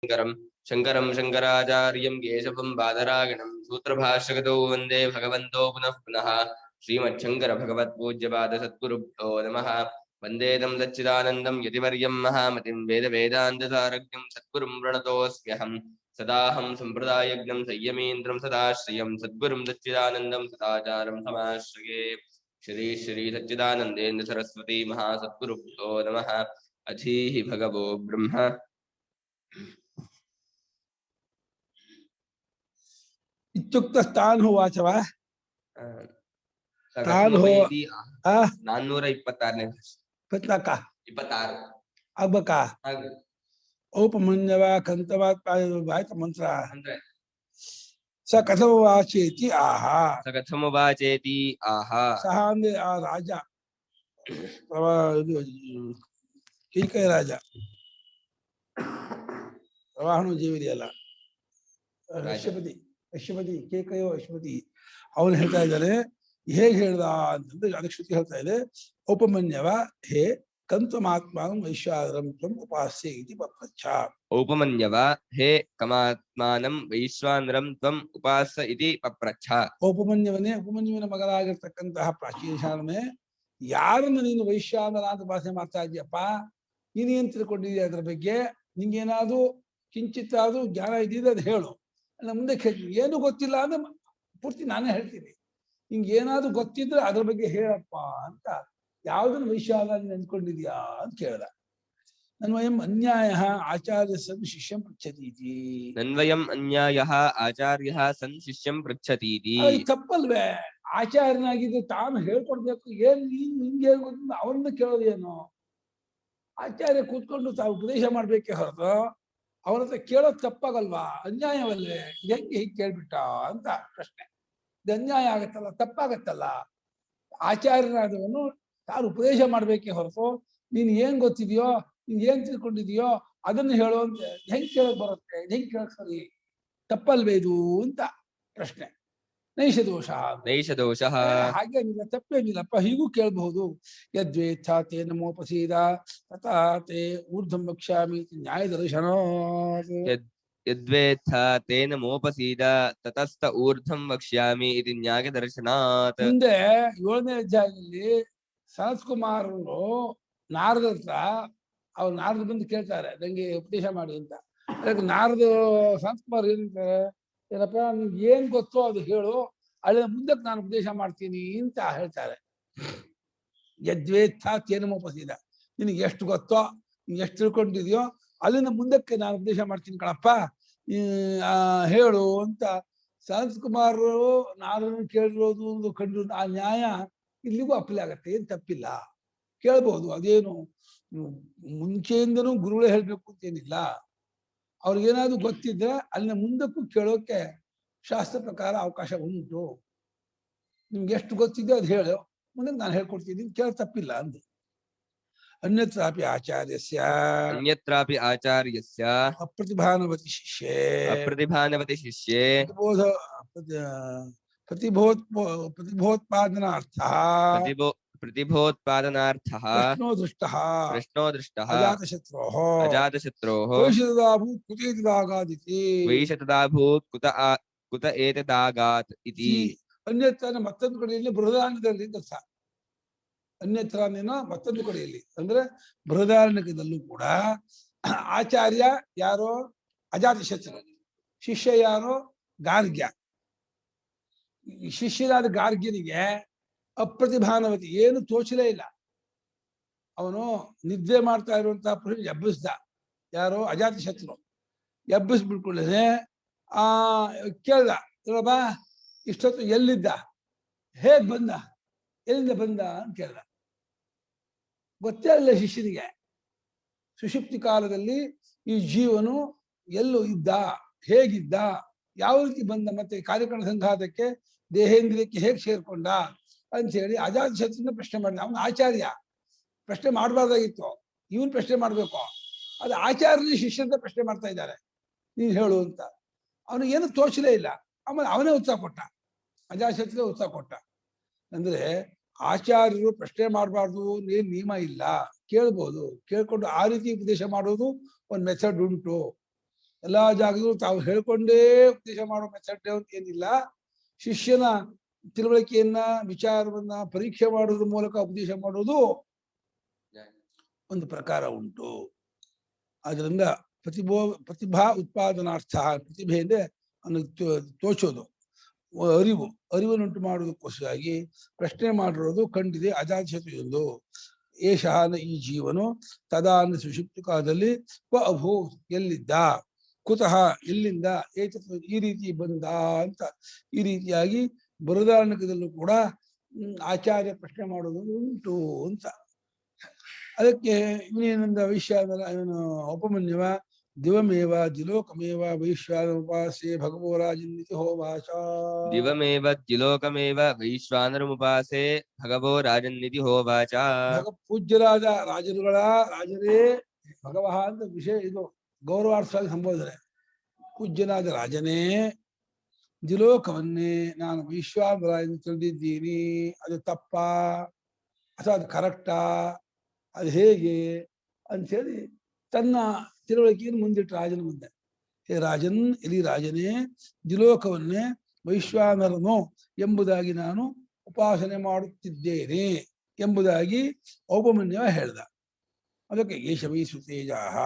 शङ्करं शङ्कराचार्यं केशवं बादरायणं सूत्रभाष्यकृतौ वन्दे भगवन्तो पुनः पुनः श्रीमच्छङ्करभगवत्पूज्यपादसद्गुरुभ्यो नमः। वन्दे तं सच्चिदानन्दं यतिवर्यं महामतिं वेदवेदान्तसारज्ञं सद्गुरुं प्रणतोऽस्म्यहं। सदाहं सम्प्रदायज्ञं संयमीन्द्रं सदाश्रयं सद्गुरुं सच्चिदानन्दं सदाचारं समाश्रये। श्री श्री सच्चिदानन्देन्द्र सरस्वती महासद्गुरुभ्यो नमः। अधीः भगवो ब्रह्म इत्युक्त स्थान हो वाचवा स्थान हो 426 पत्लक 26 अबका औपमन्यवा कंतवा वायत मंत्र स कथम वाचेति आहा सह अंदे आ राजा कीकय राजा ಪ್ರವಾಹನು ಜೀವಿದೆಯಲ್ಲ ಅಶ್ವಪತಿ ಕೇಕಯೋ ಅಶ್ವಪತಿ ಅವನು ಹೇಳ್ತಾ ಇದ್ದಾನೆ ಹೇಗೆ ಹೇಳ್ದ ಅಂತಂದ್ರೆ ಅದಕ್ಕೆ ಶ್ರುತಿ ಹೇಳ್ತಾ ಇದೆ ಔಪಮನ್ಯವ ಹೇ ಕಂತ್ವಮಾತ್ಮಾನಂ ವೈಶ್ವಾನರಂ ತ್ವಂ ಉಪಾಸ್ಯೆ ಇತಿ ಪಪ್ರಚ್ಛ. ಔಪಮನ್ಯವ ಹೇ ಕಮಾತ್ಮಾನಂ ವೈಶ್ವಾನರಂ ತ್ವಂ ಉಪಾಸ್ಯ ಇತಿ ಪಪ್ರಚ್ಛ. ಉಪಮನ್ಯುವಿನ ಮಗನಾಗಿರ್ತಕ್ಕಂತಹ ಪ್ರಾಚೀನಶಾನಮೇ ಯಾರನ್ನು ನೀನು ವೈಶ್ವಾನರ ಅಂತ ಉಪಾಸನೆ ಮಾಡ್ತಾ ಇದೀಯಪ್ಪ, ನೀನೇನ್ ತಿಳ್ಕೊಂಡಿದೀಯ ಅದ್ರ ಬಗ್ಗೆ, ನಿಂಗೇನಾದ್ರು ಕಿಂಚಿತ್ತಾದ್ರೂ ಜ್ಞಾನ ಇದ್ದಿದ್ದು ಅದು ಹೇಳು. ನಾನು ಮುಂದೆ ಕೇಳ್ತೀನಿ, ಏನು ಗೊತ್ತಿಲ್ಲ ಅಂದ್ರೆ ಪೂರ್ತಿ ನಾನೇ ಹೇಳ್ತೀನಿ, ನಿಂಗೆ ಏನಾದ್ರು ಗೊತ್ತಿದ್ರೆ ಅದ್ರ ಬಗ್ಗೆ ಹೇಳಪ್ಪ ಅಂತ. ಯಾವ್ದನ್ನು ವೈಶ್ವಾನ ನೀನು ಅಂದ್ಕೊಂಡಿದ್ಯಾ ಅಂತ ಕೇಳ್ದ. ನನ್ವಯಂ ಅನ್ಯಾಯ ಆಚಾರ್ಯ ಸನ್ ಶಿಷ್ಯಂ ಪೃಚ್ಛತೀತಿ. ನನ್ವಯಂ ಅನ್ಯಾಯ ಆಚಾರ್ಯ ಸನ್ ಶಿಷ್ಯಂ ಪೃಚ್ಛತೀತಿ. ತಪ್ಪಲ್ವೇ? ಆಚಾರ್ಯನಾಗಿದ್ದು ತಾನು ಹೇಳ್ಕೊಡ್ಬೇಕು. ಏನ್ ನೀನ್ ನಿಂಗೆ ಏನ್ ಗೊತ್ತಿಲ್ಲ ಅವನ್ನ ಕೇಳೋದೇನು? ಆಚಾರ್ಯ ಕೂತ್ಕೊಂಡು ತಾವು ಉಪದೇಶ ಮಾಡ್ಬೇಕೇ ಹೊರತು ಅವರ ಹತ್ರ ಕೇಳೋದು ತಪ್ಪಾಗಲ್ವಾ? ಅನ್ಯಾಯವಲ್ವೇ? ಹೆಂಗೆ ಹೀಗೆ ಕೇಳ್ಬಿಟ್ಟ ಅಂತ ಪ್ರಶ್ನೆ. ಇದು ಅನ್ಯಾಯ ಆಗತ್ತಲ್ಲ, ತಪ್ಪಾಗತ್ತಲ್ಲ. ಆಚಾರ್ಯನಾದವನು ತಾನು ಉಪದೇಶ ಮಾಡ್ಬೇಕೇ ಹೊರತು ನೀನ್ ಏನ್ ಗೊತ್ತಿದೆಯೋ, ನೀನ್ ಏನ್ ತಿಳ್ಕೊಂಡಿದೀಯೋ ಅದನ್ನು ಹೇಳೋ ಅಂತ ಹೆಂಗ್ ಕೇಳಕ್ ಬರುತ್ತೆ? ಹೆಂಗ್ ಕೇಳಕ್ ಸರಿ? ತಪ್ಪಲ್ವೇ ಇದು ಅಂತ ಪ್ರಶ್ನೆ. ನೈಷ ದೋಷ ಹಾಗೇನಿಲ್ಲ, ತಪ್ಪೇನಿಲ್ಲಪ್ಪ, ಹೀಗೂ ಕೇಳಬಹುದು. ಯದ್ವೇತ್ಥ ತೇನ ಮೋಪಸೀದ ತಥಾ ತೇ ಊರ್ಧ್ವಂ ವಕ್ಷ್ಯಾಮಿ ನ್ಯಾಯ ದರ್ಶನ. ಯದ್ವೇತ್ಥ ತೇನ ಮೋಪಸೀದ ತತಸ್ಥ ಊರ್ಧ್ವಂ ವಕ್ಷ್ಯಾಮಿ ಇತಿ ನ್ಯಾಯ ದರ್ಶನಾತ್. ಮುಂದೆ 7ನೇ ಅಧ್ಯಾಯದಲ್ಲಿ ಸನತ್ ಕುಮಾರರು ನಾರದ ಹತ್ರ ಅವ್ರು ನಾರದ ಬಂದು ಕೇಳ್ತಾರೆ ನಂಗೆ ಉಪದೇಶ ಮಾಡಿ ಅಂತ. ಅದಕ್ಕೆ ನಾರದ ಸನತ್ ಕುಮಾರ್ ಏನಂತಾರೆ, ಏನಪ್ಪ ನಿಮ್ಗೆ ಏನ್ ಗೊತ್ತೋ ಅದು ಹೇಳು, ಅಲ್ಲಿಂದ ಮುಂದಕ್ಕೆ ನಾನು ಉಪದೇಶ ಮಾಡ್ತೀನಿ ಅಂತ ಹೇಳ್ತಾರೆ. ಯದ್ವೇತ್ಥ ತೇನಮೋಪಸೀದ, ನಿನಗೆ ಎಷ್ಟು ಗೊತ್ತೋ, ನೀನ್ ಎಷ್ಟು ತಿಳ್ಕೊಂಡಿದ್ಯೋ ಅಲ್ಲಿಂದ ಮುಂದಕ್ಕೆ ನಾನು ಉಪದೇಶ ಮಾಡ್ತೀನಿ ಕಣಪ್ಪ, ಹೇಳು ಅಂತ. ಸನತ್ ಕುಮಾರ್ ನಾರನ್ನು ಕೇಳಿರೋದು ಒಂದು ಕಂಡು ಆ ನ್ಯಾಯ ಇಲ್ಲಿಗೂ ಅಪ್ಲೈ ಆಗತ್ತೆ, ಏನ್ ತಪ್ಪಿಲ್ಲ, ಕೇಳ್ಬಹುದು. ಅದೇನು ಮುಂಚೆಯಿಂದನೂ ಗುರುಗಳೇ ಹೇಳ್ಬೇಕು ಅಂತೇನಿಲ್ಲ. ಅವ್ರಿಗೇನಾದ್ರು ಗೊತ್ತಿದ್ರೆ ಅಲ್ಲಿನ ಮುಂದಕ್ಕೂ ಕೇಳೋಕೆ ಶಾಸ್ತ್ರ ಪ್ರಕಾರ ಅವಕಾಶ ಉಂಟು. ನಿಮ್ಗೆ ಎಷ್ಟು ಗೊತ್ತಿದೆ ಅದು ಹೇಳು, ಮುಂದೆ ನಾನು ಹೇಳ್ಕೊಡ್ತೀನಿ, ಕೇಳ ತಪ್ಪಿಲ್ಲ ಅಂದು. ಅನ್ಯತ್ರಾಪಿ ಆಚಾರ್ಯಸ್ಯ ಅಪ್ರತಿಭಾನವತಿ ಶಿಷ್ಯೇ ಪ್ರತಿಭೋತ್ಪಾದನಾರ್ಥಃ ಕೃಷ್ಣೋ ದೃಷ್ಟಃ ಅಜಾತಶತ್ರೋಃ ವೈಶತದಾಭೂತ್ ಕುತ ಏತದಾಗಾತ್ ಇತಿ. ಅನ್ಯತ್ರ ಮತ್ತೊಂದು ಕಡೆಯಲ್ಲಿ ಬೃಹದಾರಣ್ಯದಲ್ಲಿ ಅರ್ಥ. ಅನ್ಯತ್ರ ಮತ್ತೊಂದು ಕಡೆಯಲ್ಲಿ ಅಂದ್ರೆ ಬೃಹದಾರಣ್ಯದಲ್ಲೂ ಕೂಡ ಆಚಾರ್ಯ ಯಾರೋ ಅಜಾತಶತ್ರು, ಶಿಷ್ಯ ಯಾರೋ ಗಾರ್ಗ್ಯ. ಶಿಷ್ಯನಾದ ಗಾರ್ಗ್ಯನಿಗೆ ಅಪ್ರತಿಭಾನವತಿ, ಏನು ತೋಚಲೇ ಇಲ್ಲ. ಅವನು ನಿದ್ರೆ ಮಾಡ್ತಾ ಇರುವಂತಹ ಪುರುಷ ಎಬ್ಬಿಸ್ದ, ಯಾರೋ ಅಜಾತಶತ್ರು. ಎಬ್ಬಿಸ್ಬಿಡ್ಕೊಳ್ಳೆ ಕೇಳ್ದ, ಬಾ ಇಷ್ಟೊತ್ತು ಎಲ್ಲಿದ್ದ, ಹೇಗ್ ಬಂದ, ಎಲ್ಲಿಂದ ಬಂದ ಅಂತ ಕೇಳ್ದ. ಗೊತ್ತೇ ಇಲ್ಲ ಶಿಷ್ಯನಿಗೆ. ಸುಷುಪ್ತಿ ಕಾಲದಲ್ಲಿ ಈ ಜೀವನು ಎಲ್ಲೂ ಇದ್ದ, ಹೇಗಿದ್ದ, ಯಾವ ರೀತಿ ಬಂದ, ಮತ್ತೆ ಕಾರ್ಯಕರಣ ಸಂಘಾತಕ್ಕೆ ದೇಹೇಂದ್ರಿಯಕ್ಕೆ ಹೇಗೆ ಸೇರ್ಕೊಂಡ ಅಂತ ಹೇಳಿ ಅಜಾತಶತ್ರುನ ಪ್ರಶ್ನೆ ಮಾಡಿದ. ಅವನು ಆಚಾರ್ಯ, ಪ್ರಶ್ನೆ ಮಾಡಬಾರ್ದಾಗಿತ್ತು, ಇವನ್ ಪ್ರಶ್ನೆ ಮಾಡ್ಬೇಕು. ಅದು ಆಚಾರ್ಯ ಶಿಷ್ಯಂತ ಪ್ರಶ್ನೆ ಮಾಡ್ತಾ ಇದ್ದಾರೆ, ನೀನ್ ಹೇಳು ಅಂತ. ಅವನಿಗೆ ಏನು ತೋಚಲೇ ಇಲ್ಲ. ಆಮೇಲೆ ಅವನೇ ಉತ್ತರ ಕೊಟ್ಟ, ಅಜಾತಶತ್ರು ಉತ್ತರ ಕೊಟ್ಟ. ಅಂದ್ರೆ ಆಚಾರ್ಯರು ಪ್ರಶ್ನೆ ಮಾಡಬಾರ್ದು ಏನ್ ನಿಯಮ ಇಲ್ಲ, ಕೇಳ್ಬೋದು. ಕೇಳ್ಕೊಂಡು ಆ ರೀತಿ ಉಪದೇಶ ಮಾಡೋದು ಒಂದು ಮೆಥಡ್ ಉಂಟು. ಎಲ್ಲಾ ಜಾಗದಲ್ಲೂ ತಾವು ಹೇಳ್ಕೊಂಡೇ ಉಪದೇಶ ಮಾಡೋ ಮೆಥಡ್ ಅಂತ ಏನಿಲ್ಲ. ಶಿಷ್ಯನ ತಿಳುವಳಿಕೆಯನ್ನ ವಿಚಾರವನ್ನ ಪರೀಕ್ಷೆ ಮಾಡೋದ್ರ ಮೂಲಕ ಉಪದೇಶ ಮಾಡೋದು ಒಂದು ಪ್ರಕಾರ ಉಂಟು. ಅದರಿಂದ ಪ್ರತಿಭಾ ಉತ್ಪಾದನಾರ್ಥ, ಪ್ರತಿಭೆ ಅಂದ್ರೆ ತೋಚೋದು, ಅರಿವನ್ನುಂಟು ಮಾಡುವುದಕ್ಕೋಸ್ಕರವಾಗಿ ಪ್ರಶ್ನೆ ಮಾಡಿರೋದು ಕಂಡಿದೆ. ಅಜಾತಶತ್ರು ಎಂದು ಏಷಾನ ಈ ಜೀವನು ತದಾನ ಸುಷುಪ್ತಿ ಕಾಲದಲ್ಲಿ ಅಭೂ ಎಲ್ಲಿದ್ದ, ಕುತಃ ಎಲ್ಲಿಂದ, ಈ ರೀತಿ ಬಂದ ಅಂತ ಈ ರೀತಿಯಾಗಿ ಬೃಹದಾರಣ್ಯಕದಲ್ಲೂ ಕೂಡ ಆಚಾರ್ಯ ಪ್ರಶ್ನೆ ಮಾಡೋದು ಉಂಟು ಅಂತ. ಅದಕ್ಕೆ ಇವನೇನಂದ ವೈಶ್ವಾನರ ಇವನು ಉಪಮನ್ಯವ ದಿವಮೇವ ದಿಲೋಕಮೇವ ವೈಶ್ವಾನರುಪಾಸೆ ಭಗವೋ ರಾಜನ್ನಿತಿ ಹೋವಾಚ. ದಿವಮೇವ ದ್ಯುಲೋಕಮೇವ ವೈಶ್ವಾನರಮುಪಾಸೆ ಭಗವೋ ರಾಜನ್ನಿತಿ ಹೋವಾಚ. ಪೂಜ್ಯರಾದ ರಾಜರೇ ಭಗವಃ ಅಂತ ವಿಷಯ ಇದು ಗೌರವಾರ್ಥವಾಗಿ ಸಂಬೋಧನೆ. ಪೂಜ್ಯನಾದ ರಾಜನೇ, ದ್ಯುಲೋಕವನ್ನೇ ನಾನು ವೈಶ್ವಾನರ ಎಂದು ತಿಳಿದಿದ್ದೀನಿ. ಅದು ತಪ್ಪಾ ಅಥವಾ ಅದು ಕರೆಕ್ಟಾ, ಅದು ಹೇಗೆ ಅಂಥೇಳಿ ತನ್ನ ತಿಳುವಳಿಕೆಯನ್ನು ಮುಂದಿಟ್ಟು ರಾಜನ ಮುಂದೆ, ಹೇ ರಾಜನ್, ಇಲ್ಲಿ ರಾಜನೇ, ದ್ಯುಲೋಕವನ್ನೇ ವೈಶ್ವಾನರನು ಎಂಬುದಾಗಿ ನಾನು ಉಪಾಸನೆ ಮಾಡುತ್ತಿದ್ದೇನೆ ಎಂಬುದಾಗಿ ಔಪಮನ್ಯವ ಹೇಳ್ದ. ಅದಕ್ಕೆ ಏಷವೈ ಸುತೇಜಾಹ,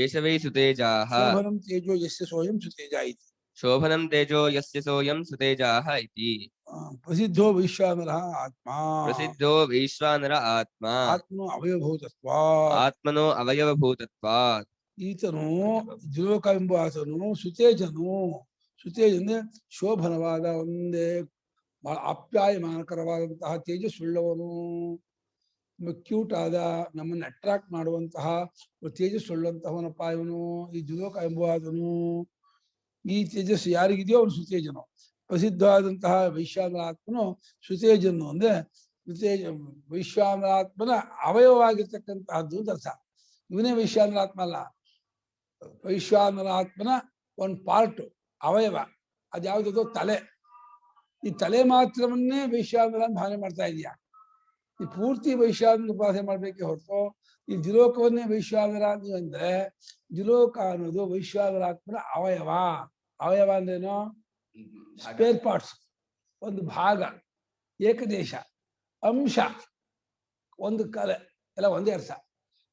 ಏಷವೈ ಸುತೇಜಾಹ ಶೋಭನಂ ತೇಜೋ ಯಸ್ಯ ಸೋಯಂ ಸುತೇಜ ಇತಿ. ಶೋಭನಂ ತೇಜೋ ಯಸ್ಯ ಸೋಯಂ ಸುತೇಜಾಹ ಇತಿ. ಪ್ರಸಿದ್ಧೋ ವೈಶ್ವಾನರ ಆತ್ಮ, ಪ್ರಸಿದ್ಧೋ ವೈಶ್ವಾನರ ಆತ್ಮ, ಆತ್ಮನೋ ಅವಯವಭೂತತ್ವಾತ್, ಆತ್ಮನೋ ಅವಯವಭೂತತ್ವಾತ್. ಈತನು ದ್ಯುಲೋಕ ಎಂಬ ಆತನು ಸುತೇಜನು. ಸುತೇಜಂದ್ರೆ ಶೋಭನವಾದ, ಒಂದೇ ಬಹಳ ಆಪ್ಯಾಯಮಾನಕರವಾದಂತಹ ತೇಜಸ್ಸುಳ್ಳವನು, ಕ್ಯೂಟ್ ಆದ, ನಮ್ಮನ್ನು ಅಟ್ರಾಕ್ಟ್ ಮಾಡುವಂತಹ ತೇಜಸ್ಸುಳ್ಳಂತಹವನಪ್ಪ ಇವನು ಈ ದ್ಯುಲೋಕ ಎಂಬ ಆತನು. ಈ ತೇಜಸ್ಸು ಯಾರಿಗಿದೆಯೋ ಅವನು ಸುತೇಜನು. ಪ್ರಸಿದ್ಧವಾದಂತಹ ವೈಶ್ವಾನರಾತ್ಮನು ಸುತೇಜನು ಅಂದ್ರೆ ವೈಶ್ವಾನರಾತ್ಮನ ಅವಯವವಾಗಿರ್ತಕ್ಕಂತಹದ್ದು ಅಂತ ಅರ್ಥ. ಇವನೇ ವೈಶ್ವಾನರಾತ್ಮ ಅಲ್ಲ, ವೈಶ್ವಾನರಾತ್ಮನ ಒಂದು ಪಾರ್ಟ್, ಅವಯವ. ಅದ್ಯಾವುದೋ ತಲೆ. ಈ ತಲೆ ಮಾತ್ರವನ್ನೇ ವೈಶ್ವಾನರ ಭಾವನೆ ಮಾಡ್ತಾ ಇದೆಯಾ? ಈ ಪೂರ್ತಿ ವೈಶ್ವಾನರ ಉಪಾಸನೆ ಮಾಡ್ಬೇಕೆ ಹೊರತು ಈ ದ್ಯುಲೋಕವನ್ನೇ ವೈಶ್ವಾನರ ಅಂದ್ರೆ, ದ್ಯುಲೋಕ ಅನ್ನೋದು ವೈಶ್ವಾನರಾತ್ಮನ ಅವಯವ. ಅವಯವ ಅಂದ್ರೇನು? ಸ್ಪೇರ್ ಪಾರ್ಟ್ಸ್, ಒಂದು ಭಾಗ, ಏಕದೇಶ, ಅಂಶ, ಒಂದು ಕಲೆ, ಎಲ್ಲ ಒಂದೇ ಅರ್ಥ.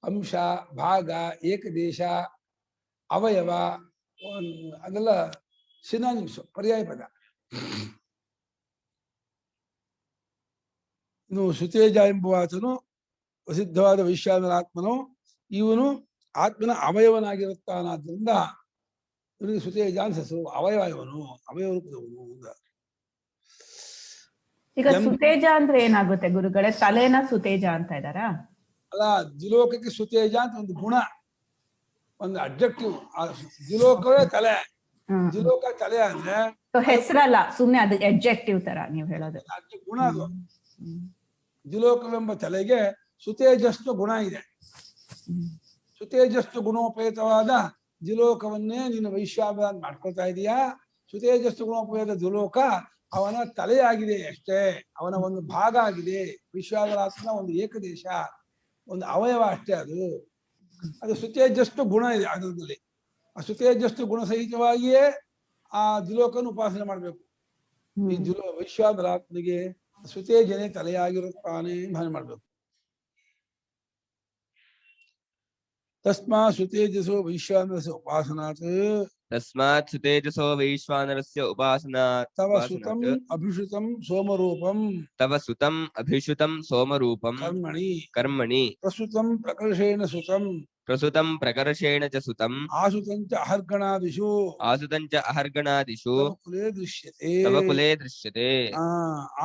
ಅಂಶ, ಭಾಗ, ಏಕದೇಶ, ಅವಯವ, ಅದೆಲ್ಲ ಸಿನಾನಿಮ್ಸ್, ಪರ್ಯಾಯ ಪದ. ಇನ್ನು ಸುತೇಜ ಎಂಬುವಾತನು ಪ್ರಸಿದ್ಧವಾದ ವೈಶ್ವಾನರಾತ್ಮನು. ಇವನು ಆತ್ಮನ ಅವಯವನಾಗಿರುತ್ತಾನಾದ್ರಿಂದ ಇವನಿಗೆ ಸುತೇಜ ಅಂತ ಹೆಸರು. ಅವಯವ ಇವನು, ಅವಯವ ರೂಪದವನು. ಈಗ ಸುತೇಜ ಅಂದ್ರೆ ಏನಾಗುತ್ತೆ ಗುರುಗಳೇ? ತಲೆನ ಸುತೇಜ ಅಂತ ಇದ್ದಾರಾ? ಅಲ್ಲ, ದ್ಯುಲೋಕಕ್ಕೆ ಸುತೇಜ ಅಂತ ಒಂದು ಗುಣ, ಒಂದು ಅಬ್ಜೆಕ್ಟಿವ್. ದ್ಯುಲೋಕವೇ ತಲೆ. ದ್ಯುಲೋಕ ತಲೆ ಅಂದ್ರೆ ಹೆಸರಲ್ಲ, ಸುಮ್ನೆ ಅದು ಅಬ್ಜೆಕ್ಟಿವ್ ತರ ನೀವು ಹೇಳೋದು. ಗುಣ ಅದು. ದ್ಯುಲೋಕವೆಂಬ ತಲೆಗೆ ಸುತೇಜಸ್ಸು ಗುಣ ಇದೆ. ಸುತೇಜಸ್ಸು ಗುಣೋಪೇತವಾದ ದ್ಯುಲೋಕವನ್ನೇ ನೀನು ವೈಶ್ವಾನರ ಅಂತ ಮಾಡ್ಕೊಳ್ತಾ ಇದೀಯಾ. ಸುತೇಜಸ್ಸು ಗುಣೋಪೇತ ದ್ಯುಲೋಕ ಅವನ ತಲೆಯಾಗಿದೆ ಅಷ್ಟೇ, ಅವನ ಒಂದು ಭಾಗ ಆಗಿದೆ. ವೈಶ್ವಾನರಾತ್ಮನ ಒಂದು ಏಕದೇಶ, ಒಂದು ಅವಯವ ಅಷ್ಟೇ. ಅದು ಸುತೇಜಸ್ಸು ಗುಣ ಇದೆ ಅದರಲ್ಲಿ. ಆ ಸುತೇಜಸ್ಸು ಗುಣ ಸಹಿತವಾಗಿಯೇ ಆ ದ್ಯುಲೋಕನ ಉಪಾಸನೆ ಮಾಡ್ಬೇಕು. ಈ ವೈಶ್ವಾನರಾತ್ಮನಿಗೆ ಸುತೇಜನೇ ತಲೆಯಾಗಿರುತ್ತಾನೆ ಭಾವನೆ ಮಾಡ್ಬೇಕು. ತಸ್ಮಾತ್ ಸುತೇಜಸೋ ವೈಶ್ವಾನರಸ್ಯ ಉಪಾಸನಾತ್, ತಸ್ಮಾತ್ ಸುತೇಜಸೋ ವೈಶ್ವಾನರಸ್ಯ ಉಪಾಸನಾತ್ ತವ ಸುತಂ ಅಭಿಷುತಂ ಸೋಮರೂಪಂ, ತವ ಸುತಂ ಅಭಿಷುತಂ ಸೋಮರೂಪಂ ಕರ್ಮಣಿ ಕರ್ಮಣಿ ಪ್ರಸುತಂ ಪ್ರಕರ್ಷೇಣ ಸುತಂ, ಪ್ರಸುತಂ ಪ್ರಕರ್ಷೇಣ ಚ ಸುತಂ, ಆಸುತಂಚ ಅಹರ್ಗಣಾದಿಷು, ಆಸುತಂಚ ಅಹರ್ಗಣಾದಿಷು ತವ ಕುಲೇ ದೃಶ್ಯತೆ. ತವ ಕುಲೇ ದೃಶ್ಯತೆ.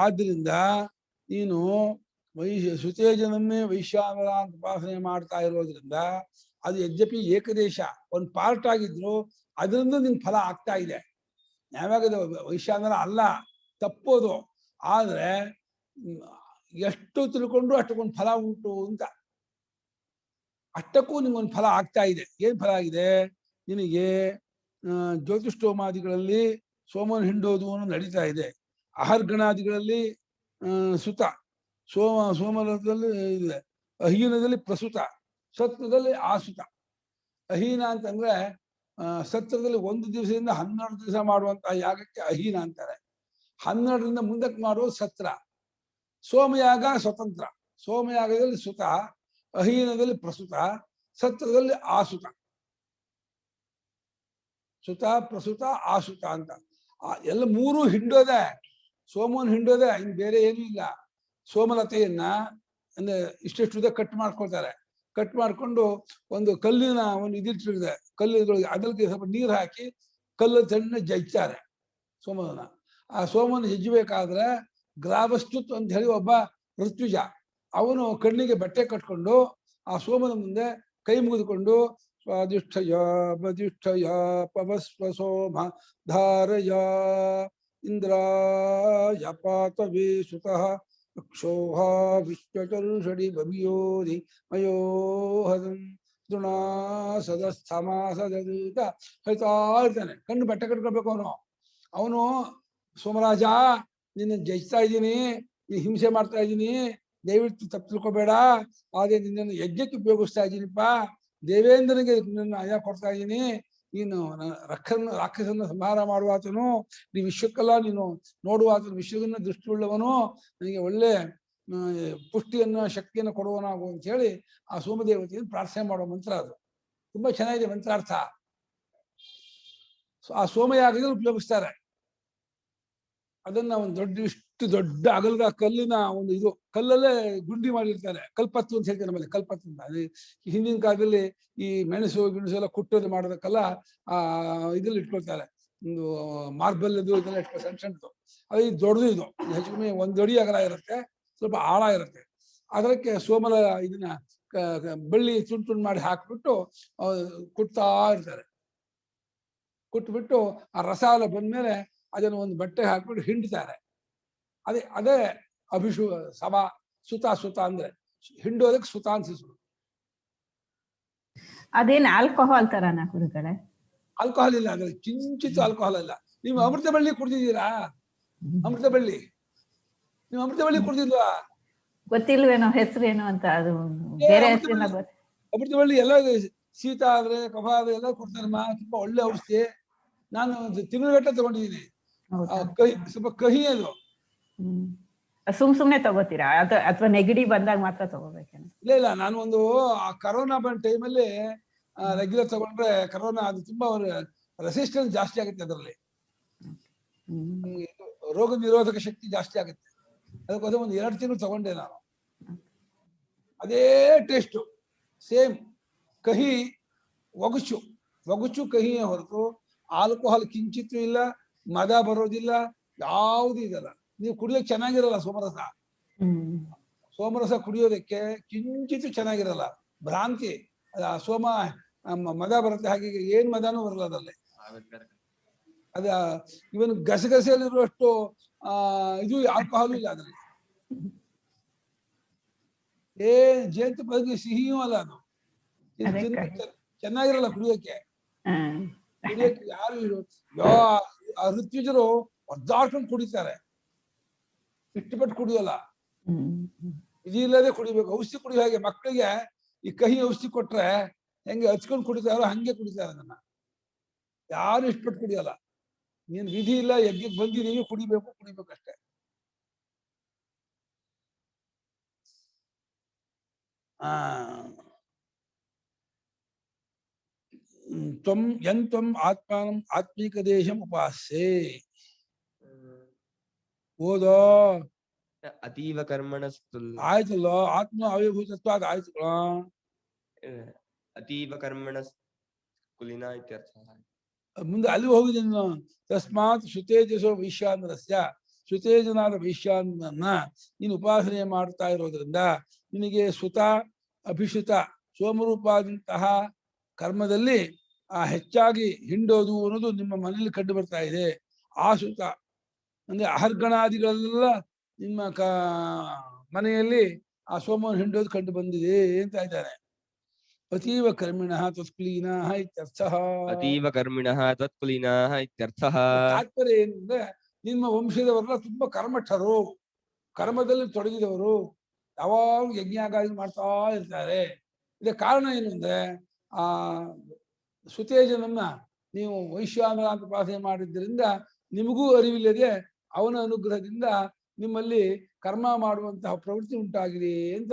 ಆದ್ರಿಂದ ನೀನು ಸುತೇಜನನ್ನೇ ವೈಶ್ವಾನರ ಅಂತ ಉಪಾಸನೆ ಮಾಡ್ತಾ ಇರೋದ್ರಿಂದ ಅದು ಯದ್ಯಪಿ ಏಕದೇಶ, ಒಂದು ಪಾರ್ಟ್ ಆಗಿದ್ರು ಅದರಿಂದ ನಿನ್ ಫಲ ಆಗ್ತಾ ಇದೆ. ಯಾವಾಗ ವೈಶ್ವಾನರ ಅಲ್ಲ, ತಪ್ಪೋದು. ಆದ್ರೆ ಎಷ್ಟು ತಿಳ್ಕೊಂಡ್ರು ಅಷ್ಟಕ್ಕೊಂದು ಫಲ ಉಂಟು ಅಂತ. ಅಷ್ಟಕ್ಕೂ ನಿಮ್ಗೊಂದು ಫಲ ಆಗ್ತಾ ಇದೆ. ಏನ್ ಫಲ ಆಗಿದೆ ನಿನಗೆ? ಜ್ಯೋತಿಷ್ಠೋಮಾದಿಗಳಲ್ಲಿ ಸೋಮನ ಹಿಂಡೋದು ನಡೀತಾ ಇದೆ. ಅಹರ್ಗಣಾದಿಗಳಲ್ಲಿ ಸುತ, ಸೋಮರದಲ್ಲಿ ಇದೆ, ಅಹೀನದಲ್ಲಿ ಪ್ರಸುತ, ಸತ್ವದಲ್ಲಿ ಆಸುತ. ಅಹೀನ ಅಂತಂದ್ರೆ ಸತ್ರದಲ್ಲಿ 1 ದಿವಸದಿಂದ 12 ದಿವಸ ಮಾಡುವಂತಹ ಯಾಗಕ್ಕೆ ಅಹೀನ ಅಂತಾರೆ. 12ರಿಂದ ಮುಂದಕ್ಕೆ ಮಾಡುವುದು ಸತ್ರ. ಸೋಮಯಾಗ ಸ್ವತಂತ್ರ. ಸೋಮಯಾಗದಲ್ಲಿ ಸುತ, ಅಹೀನದಲ್ಲಿ ಪ್ರಸುತ, ಸತ್ರದಲ್ಲಿ ಆಸುತ. ಸುತ, ಪ್ರಸುತ, ಆಸುತ ಅಂತ ಎಲ್ಲ 3 ಹಿಂಡೋದೆ. ಸೋಮವನ್ನು ಹಿಂಡೋದೆ, ಇನ್ನು ಬೇರೆ ಏನೂ ಇಲ್ಲ. ಸೋಮಲತೆಯನ್ನ ಅಂದ್ರೆ ಇಷ್ಟಿಷ್ಟುದ ಕಟ್ ಮಾಡ್ಕೊಳ್ತಾರೆ. ಕಟ್ ಮಾಡ್ಕೊಂಡು ಒಂದು ಕಲ್ಲಿನ ಒಂದು ಇದಿಟ್ಟಿರ್ತದೆ, ಕಲ್ಲಿನೊಳಗೆ ಅದಕ್ಕೆ ಸ್ವಲ್ಪ ನೀರು ಹಾಕಿ ಕಲ್ಲು ತಣ್ಣ ಜಜ್ತಾರೆ ಸೋಮನ. ಆ ಸೋಮನ ಜಜ್ಜಬೇಕಾದ್ರೆ ಗ್ರಾವಸ್ತುತ್ ಅಂತ ಹೇಳಿ ಒಬ್ಬ ಋತ್ವಿಜ, ಅವನು ಕಣ್ಣಿಗೆ ಬಟ್ಟೆ ಕಟ್ಕೊಂಡು ಆ ಸೋಮನ ಮುಂದೆ ಕೈ ಮುಗಿದುಕೊಂಡು ಸ್ವಾದಿಷ್ಠಯ ಬದಿಷ್ಠಯ ಪವಸ್ವ ಸೋಮ ಧಾರಯ ಇಂದ್ರಾಯ ಪಾತವೇ ಸುತಃ ಕ್ಷೋಹ ವಿಶ್ವಚರುಷಡಿ ಭವಿಯೋಧಿ ಮಯೋಹದಂ ದುಣಾ ಸದಸ್ಥಮಾಸದೂತ ಹೇಳ್ತಾ ಇರ್ತಾನೆ. ಕಣ್ಣು ಬಟ್ಟೆ ಕಟ್ಕೊಳ್ಬೇಕು ಅವನು ಸೋಮರಾಜ, ನಿನ್ನ ಜಯಿಸ್ತಾ ಇದ್ದೀನಿ, ನೀ ಹಿಂಸೆ ಮಾಡ್ತಾ ಇದ್ದೀನಿ, ದಯವಿಟ್ಟು ತಪ್ಪು ತಿಳ್ಕೊಬೇಡ. ಆದ್ರೆ ನಿನ್ನನ್ನು ಯಜ್ಞಕ್ಕೆ ಉಪಯೋಗಿಸ್ತಾ ಇದ್ದೀನಿಪ್ಪ, ದೇವೇಂದ್ರನಿಗೆ ನಿನ್ನ ಅಯ ಕೊಡ್ತಾ ಇದ್ದೀನಿ. ನೀನು ರಾಕ್ಷಸನ್ನ ಸಂಹಾರ ಮಾಡುವಾತನು, ನೀ ವಿಶ್ವಕ್ಕೆಲ್ಲ ನೀನು ನೋಡುವಾತನು, ವಿಶ್ವದನ್ನ ದೃಷ್ಟಿಯುಳ್ಳವನು, ನನಗೆ ಒಳ್ಳೆ ಪುಷ್ಟಿಯನ್ನ ಶಕ್ತಿಯನ್ನು ಕೊಡುವನಾಗು ಅಂತ ಹೇಳಿ ಆ ಸೋಮದೇವತೆಯನ್ನು ಪ್ರಾರ್ಥನೆ ಮಾಡುವ ಮಂತ್ರ ಅದು. ತುಂಬಾ ಚೆನ್ನಾಗಿದೆ ಮಂತ್ರಾರ್ಥ. ಆ ಸೋಮಯಾಗದಲ್ಲಿ ಉಪಯೋಗಿಸ್ತಾರೆ. ಅದನ್ನ ಒಂದು ಇಷ್ಟು ದೊಡ್ಡ ಅಗಲದ ಕಲ್ಲಿನ ಒಂದು ಇದು, ಕಲ್ಲಲ್ಲೇ ಗುಂಡಿ ಮಾಡಿರ್ತಾರೆ. ಕಲ್ಪತ್ತು ಅಂತ ಹೇಳ್ತಾರೆ ನಮ್ಮಲ್ಲಿ, ಕಲ್ಪತ್ತು ಅಂತ. ಹಿಂದಿನ ಕಾಲದಲ್ಲಿ ಈ ಮೆಣಸು ಗಿಣಸು ಎಲ್ಲ ಕುಟ್ಟೋದು ಮಾಡೋದಕ್ಕೆಲ್ಲ ಇದ್ರಲ್ಲಿ ಇಟ್ಕೊಳ್ತಾರೆ. ಒಂದು ಮಾರ್ಬಲ್ ಇದು ಇದೆಲ್ಲ ಇಟ್ಕೊಳ್ತಾರೆ, ಸಣ್ಣ ಸಣ್ಣದು. ಅದು ಇದು ದೊಡ್ಡದು, ಇದು ಹೆಚ್ಚು ಕಮ್ಮಿ 1 ಅಡಿ ಅಗಲ ಇರುತ್ತೆ, ಸ್ವಲ್ಪ ಆಳ ಇರುತ್ತೆ. ಅದಕ್ಕೆ ಸೋಮಲ ಇದನ್ನ ಬಳ್ಳಿ ತುಂಡು ಮಾಡಿ ಹಾಕ್ಬಿಟ್ಟು ಕುಟ್ತಾ ಇರ್ತಾರೆ. ಕುಟ್ಬಿಟ್ಟು ಆ ರಸ ಎಲ್ಲ ಬಂದ್ಮೇಲೆ ಅದನ್ನು ಒಂದು ಬಟ್ಟೆ ಹಾಕ್ಬಿಟ್ಟು ಹಿಂಡ್ತಾರೆ. ಅದೇ ಅಭಿಷು ಸಭಾ ಸುತ. ಸುತ ಅಂದ್ರೆ ಹಿಂಡೋದಕ್ಕೆ ಸುತ ಅನ್ಸಿಸು. ಅದೇನ್ ಆಲ್ಕೋಹಾಲ್ ತರನಾ ಗುರುಗಳೇ? ಆಲ್ಕೋಹಾಲ್ ಇಲ್ಲ ಅದ್ರಲ್ಲಿ, ಕಿಂಚಿತ್ತು ಆಲ್ಕೋಹಾಲ್ ಇಲ್ಲ. ನೀವು ಅಮೃತ ಬಳ್ಳಿ ಕುಡ್ದಿದ್ದೀರಾ? ಅಮೃತ ಬಳ್ಳಿ ನೀವು ಅಮೃತ ಬಳ್ಳಿ ಕುಡ್ದಿಲ್ವಾ? ಗೊತ್ತಿಲ್ವೇನೋ ಹೆಸರೇನು ಅಂತ. ಅದು ಬೇರೆ ಹೆಸರಿನ ಅಮೃತ ಬಳ್ಳಿ ಎಲ್ಲ ಶೀತ ಆದ್ರೆ ಕಫ ಆದ್ರೆ ಎಲ್ಲ ಕೊಡ್ತಾರಮ್ಮ, ತುಂಬಾ ಒಳ್ಳೆ ಔಷಧಿ. ನಾನು ತಿಂಗಳಗಟ್ಟಲೆ ತಗೊಂಡಿದ್ದೀನಿ. ಸ್ವಲ್ಪ ಕಹಿ ಅದು. ಸುಮ್ನೆ ತಗೋತೀರಾ ಅಥವಾ ನೆಗಡಿ ಬಂದಾಗ ಮಾತ್ರ ತಗೋಬೇಕೇನು? ಇಲ್ಲ, ನಾನು ಒಂದು ಆ ಕರೋನಾ ಬಂದ ಟೈಮಲ್ಲಿ ರೆಗ್ಯುಲರ್ ತಗೊಂಡ್ರೆ ಕರೋನಾ ಅದು ತುಂಬಾ ರೆಸಿಸ್ಟೆನ್ಸ್ ಜಾಸ್ತಿ ಆಗುತ್ತೆ. ಅದರಲ್ಲಿ ರೋಗ ನಿರೋಧಕ ಶಕ್ತಿ ಜಾಸ್ತಿ ಆಗುತ್ತೆ. ಅದಕ್ಕೋಸ್ಕರ ಒಂದು 2 ತಿಂಗಳು ತಗೊಂಡೆ ನಾನು. ಅದೇ ಟೇಸ್ಟು ಸೇಮ್, ಕಹಿ, ಒಗಚು ಕಹಿಯೇ ಹೊರತು ಆಲ್ಕೋಹಾಲ್ ಕಿಂಚಿತ್ತು ಇಲ್ಲ, ಮದ ಬರೋದಿಲ್ಲ, ಯಾವುದು ಇದಲ್ಲ. ನೀವು ಕುಡಿಯೋಕೆ ಚೆನ್ನಾಗಿರಲ್ಲ ಸೋಮರಸ. ಸೋಮರಸ ಕುಡಿಯೋದಕ್ಕೆ ಕಿಂಚಿತ್ತು ಚೆನ್ನಾಗಿರಲ್ಲ, ಭ್ರಾಂತಿ. ಸೋಮ ಮದ ಬರುತ್ತೆ, ಹಾಗೆ ಏನ್ ಮದನೂ ಬರಲ್ಲ ಅದರಲ್ಲಿ. ಅದ ಇವನ್ ಗಸಗಸೆಯಲ್ಲಿರುವಷ್ಟು ಇದು ಆಲ್ಕೋಹಾಲು ಇಲ್ಲ ಅದರಲ್ಲಿ. ಜೇನುತುಪ್ಪದ ಸಿಹಿಯೂ ಅಲ್ಲ ಅದು. ಚೆನ್ನಾಗಿರಲ್ಲ ಕುಡಿಯೋಕೆ. ಯಾರು ಋತ್ವಿಜರು ಒದ್ದಾಡ್ಕೊಂಡು ಕುಡಿತಾರೆ, ಇಷ್ಟಪಟ್ಟು ಕುಡಿಯೋಲ್ಲ. ವಿಧಿ ಇಲ್ಲದೆ ಕುಡಿಬೇಕು. ಔಷಧಿ ಕುಡಿಯೋ ಹಾಗೆ ಮಕ್ಕಳಿಗೆ ಈ ಕಹಿ ಔಷಧಿ ಕೊಟ್ರೆ ಹೆಂಗೆ ಹಚ್ಕೊಂಡು ಕುಡಿತಾರೋ ಹಂಗೆ ಕುಡಿತಾರೆ. ಅದನ್ನ ಯಾರು ಇಷ್ಟಪಟ್ಟು ಕುಡಿಯಲ್ಲ. ನೀನ್ ವಿಧಿ ಇಲ್ಲ, ಯಜ್ಞಕ್ಕೆ ಬಂದಿದ್ದೀವಿ, ಕುಡಿಬೇಕಷ್ಟೇ. ತ್ವಂ ಆತ್ಮಾನಂ ಆತ್ಮೀಕ ದೇಶಂ ಉಪಾಸ್ಯೆ. ಓದೋ ಅತೀವ ಕರ್ಮಣಸ್ತುಲ್. ಆಯ್ತಲ್ಲ, ಆತ್ಮ ಅವಯಭೂತತ್ವ ಅದು ಆಯ್ತು. ಅತೀವ ಕರ್ಮಣ ಕುಲಿನ ಇತ್ಯರ್ಥ. ಮುಂದೆ ಅಲ್ಲಿ ಹೋಗಿದ್ದೀನಿ. ತಸ್ಮಾತ್ ಶ್ರುತೇಜಸೋ ವೈಶ್ಯಾನರಸ್ಯ, ಶ್ರುತೇಜನಾದ ವೈಶ್ಯಾನರನ್ನ ನೀನು ಉಪಾಸನೆ ಮಾಡ್ತಾ ಇರೋದ್ರಿಂದ ನಿನಗೆ ಸುತ, ಅಭಿಷುತ, ಸೋಮರೂಪಾದಂತಹ ಕರ್ಮದಲ್ಲಿ ಹೆಚ್ಚಾಗಿ ಹಿಂಡೋದು ಅನ್ನೋದು ನಿಮ್ಮ ಮನೆಯಲ್ಲಿ ಕಂಡು ಬರ್ತಾ ಇದೆ. ಆಸುತ ಅಂದ್ರೆ ಅಹರ್ಗಣಾದಿಗಳೆಲ್ಲ ನಿಮ್ಮ ಮನೆಯಲ್ಲಿ ಆ ಸೋಮವನ್ನು ಹಿಂಡೋದು ಕಂಡು ಬಂದಿದೆ ಅಂತ ಇದ್ದಾನೆ. ಅತೀವ ಕರ್ಮಿಣಃ ತ್ವತ್ಕುಲೀನಾಃ ಇತ್ಯರ್ಥಃ. ಅತೀವ ಕರ್ಮಿಣಃ ತ್ವತ್ಕುಲೀನಾಃ ಇತ್ಯರ್ಥಃ. ತಾತ್ಪರ್ಯ ಏನಂದ್ರೆ ನಿಮ್ಮ ವಂಶದವರೆಲ್ಲ ತುಂಬಾ ಕರ್ಮಠರು, ಕರ್ಮದಲ್ಲಿ ತೊಡಗಿದವರು, ಯಾವಾಗ ಯಜ್ಞಾಗಾದಿ ಮಾಡ್ತಾ ಇರ್ತಾರೆ. ಇದಕ್ಕೆ ಕಾರಣ ಏನು ಅಂದ್ರೆ ಸುತೇಜನನ್ನ ನೀವು ವೈಶ್ವಾನರ ಅಂತ ಉಪಾಸನೆ ಮಾಡಿದ್ದರಿಂದ ನಿಮಗೂ ಅರಿವಿಲ್ಲದೆ ಅವನ ಅನುಗ್ರಹದಿಂದ ನಿಮ್ಮಲ್ಲಿ ಕರ್ಮ ಮಾಡುವಂತಹ ಪ್ರವೃತ್ತಿ ಉಂಟಾಗಿದೆ ಅಂತ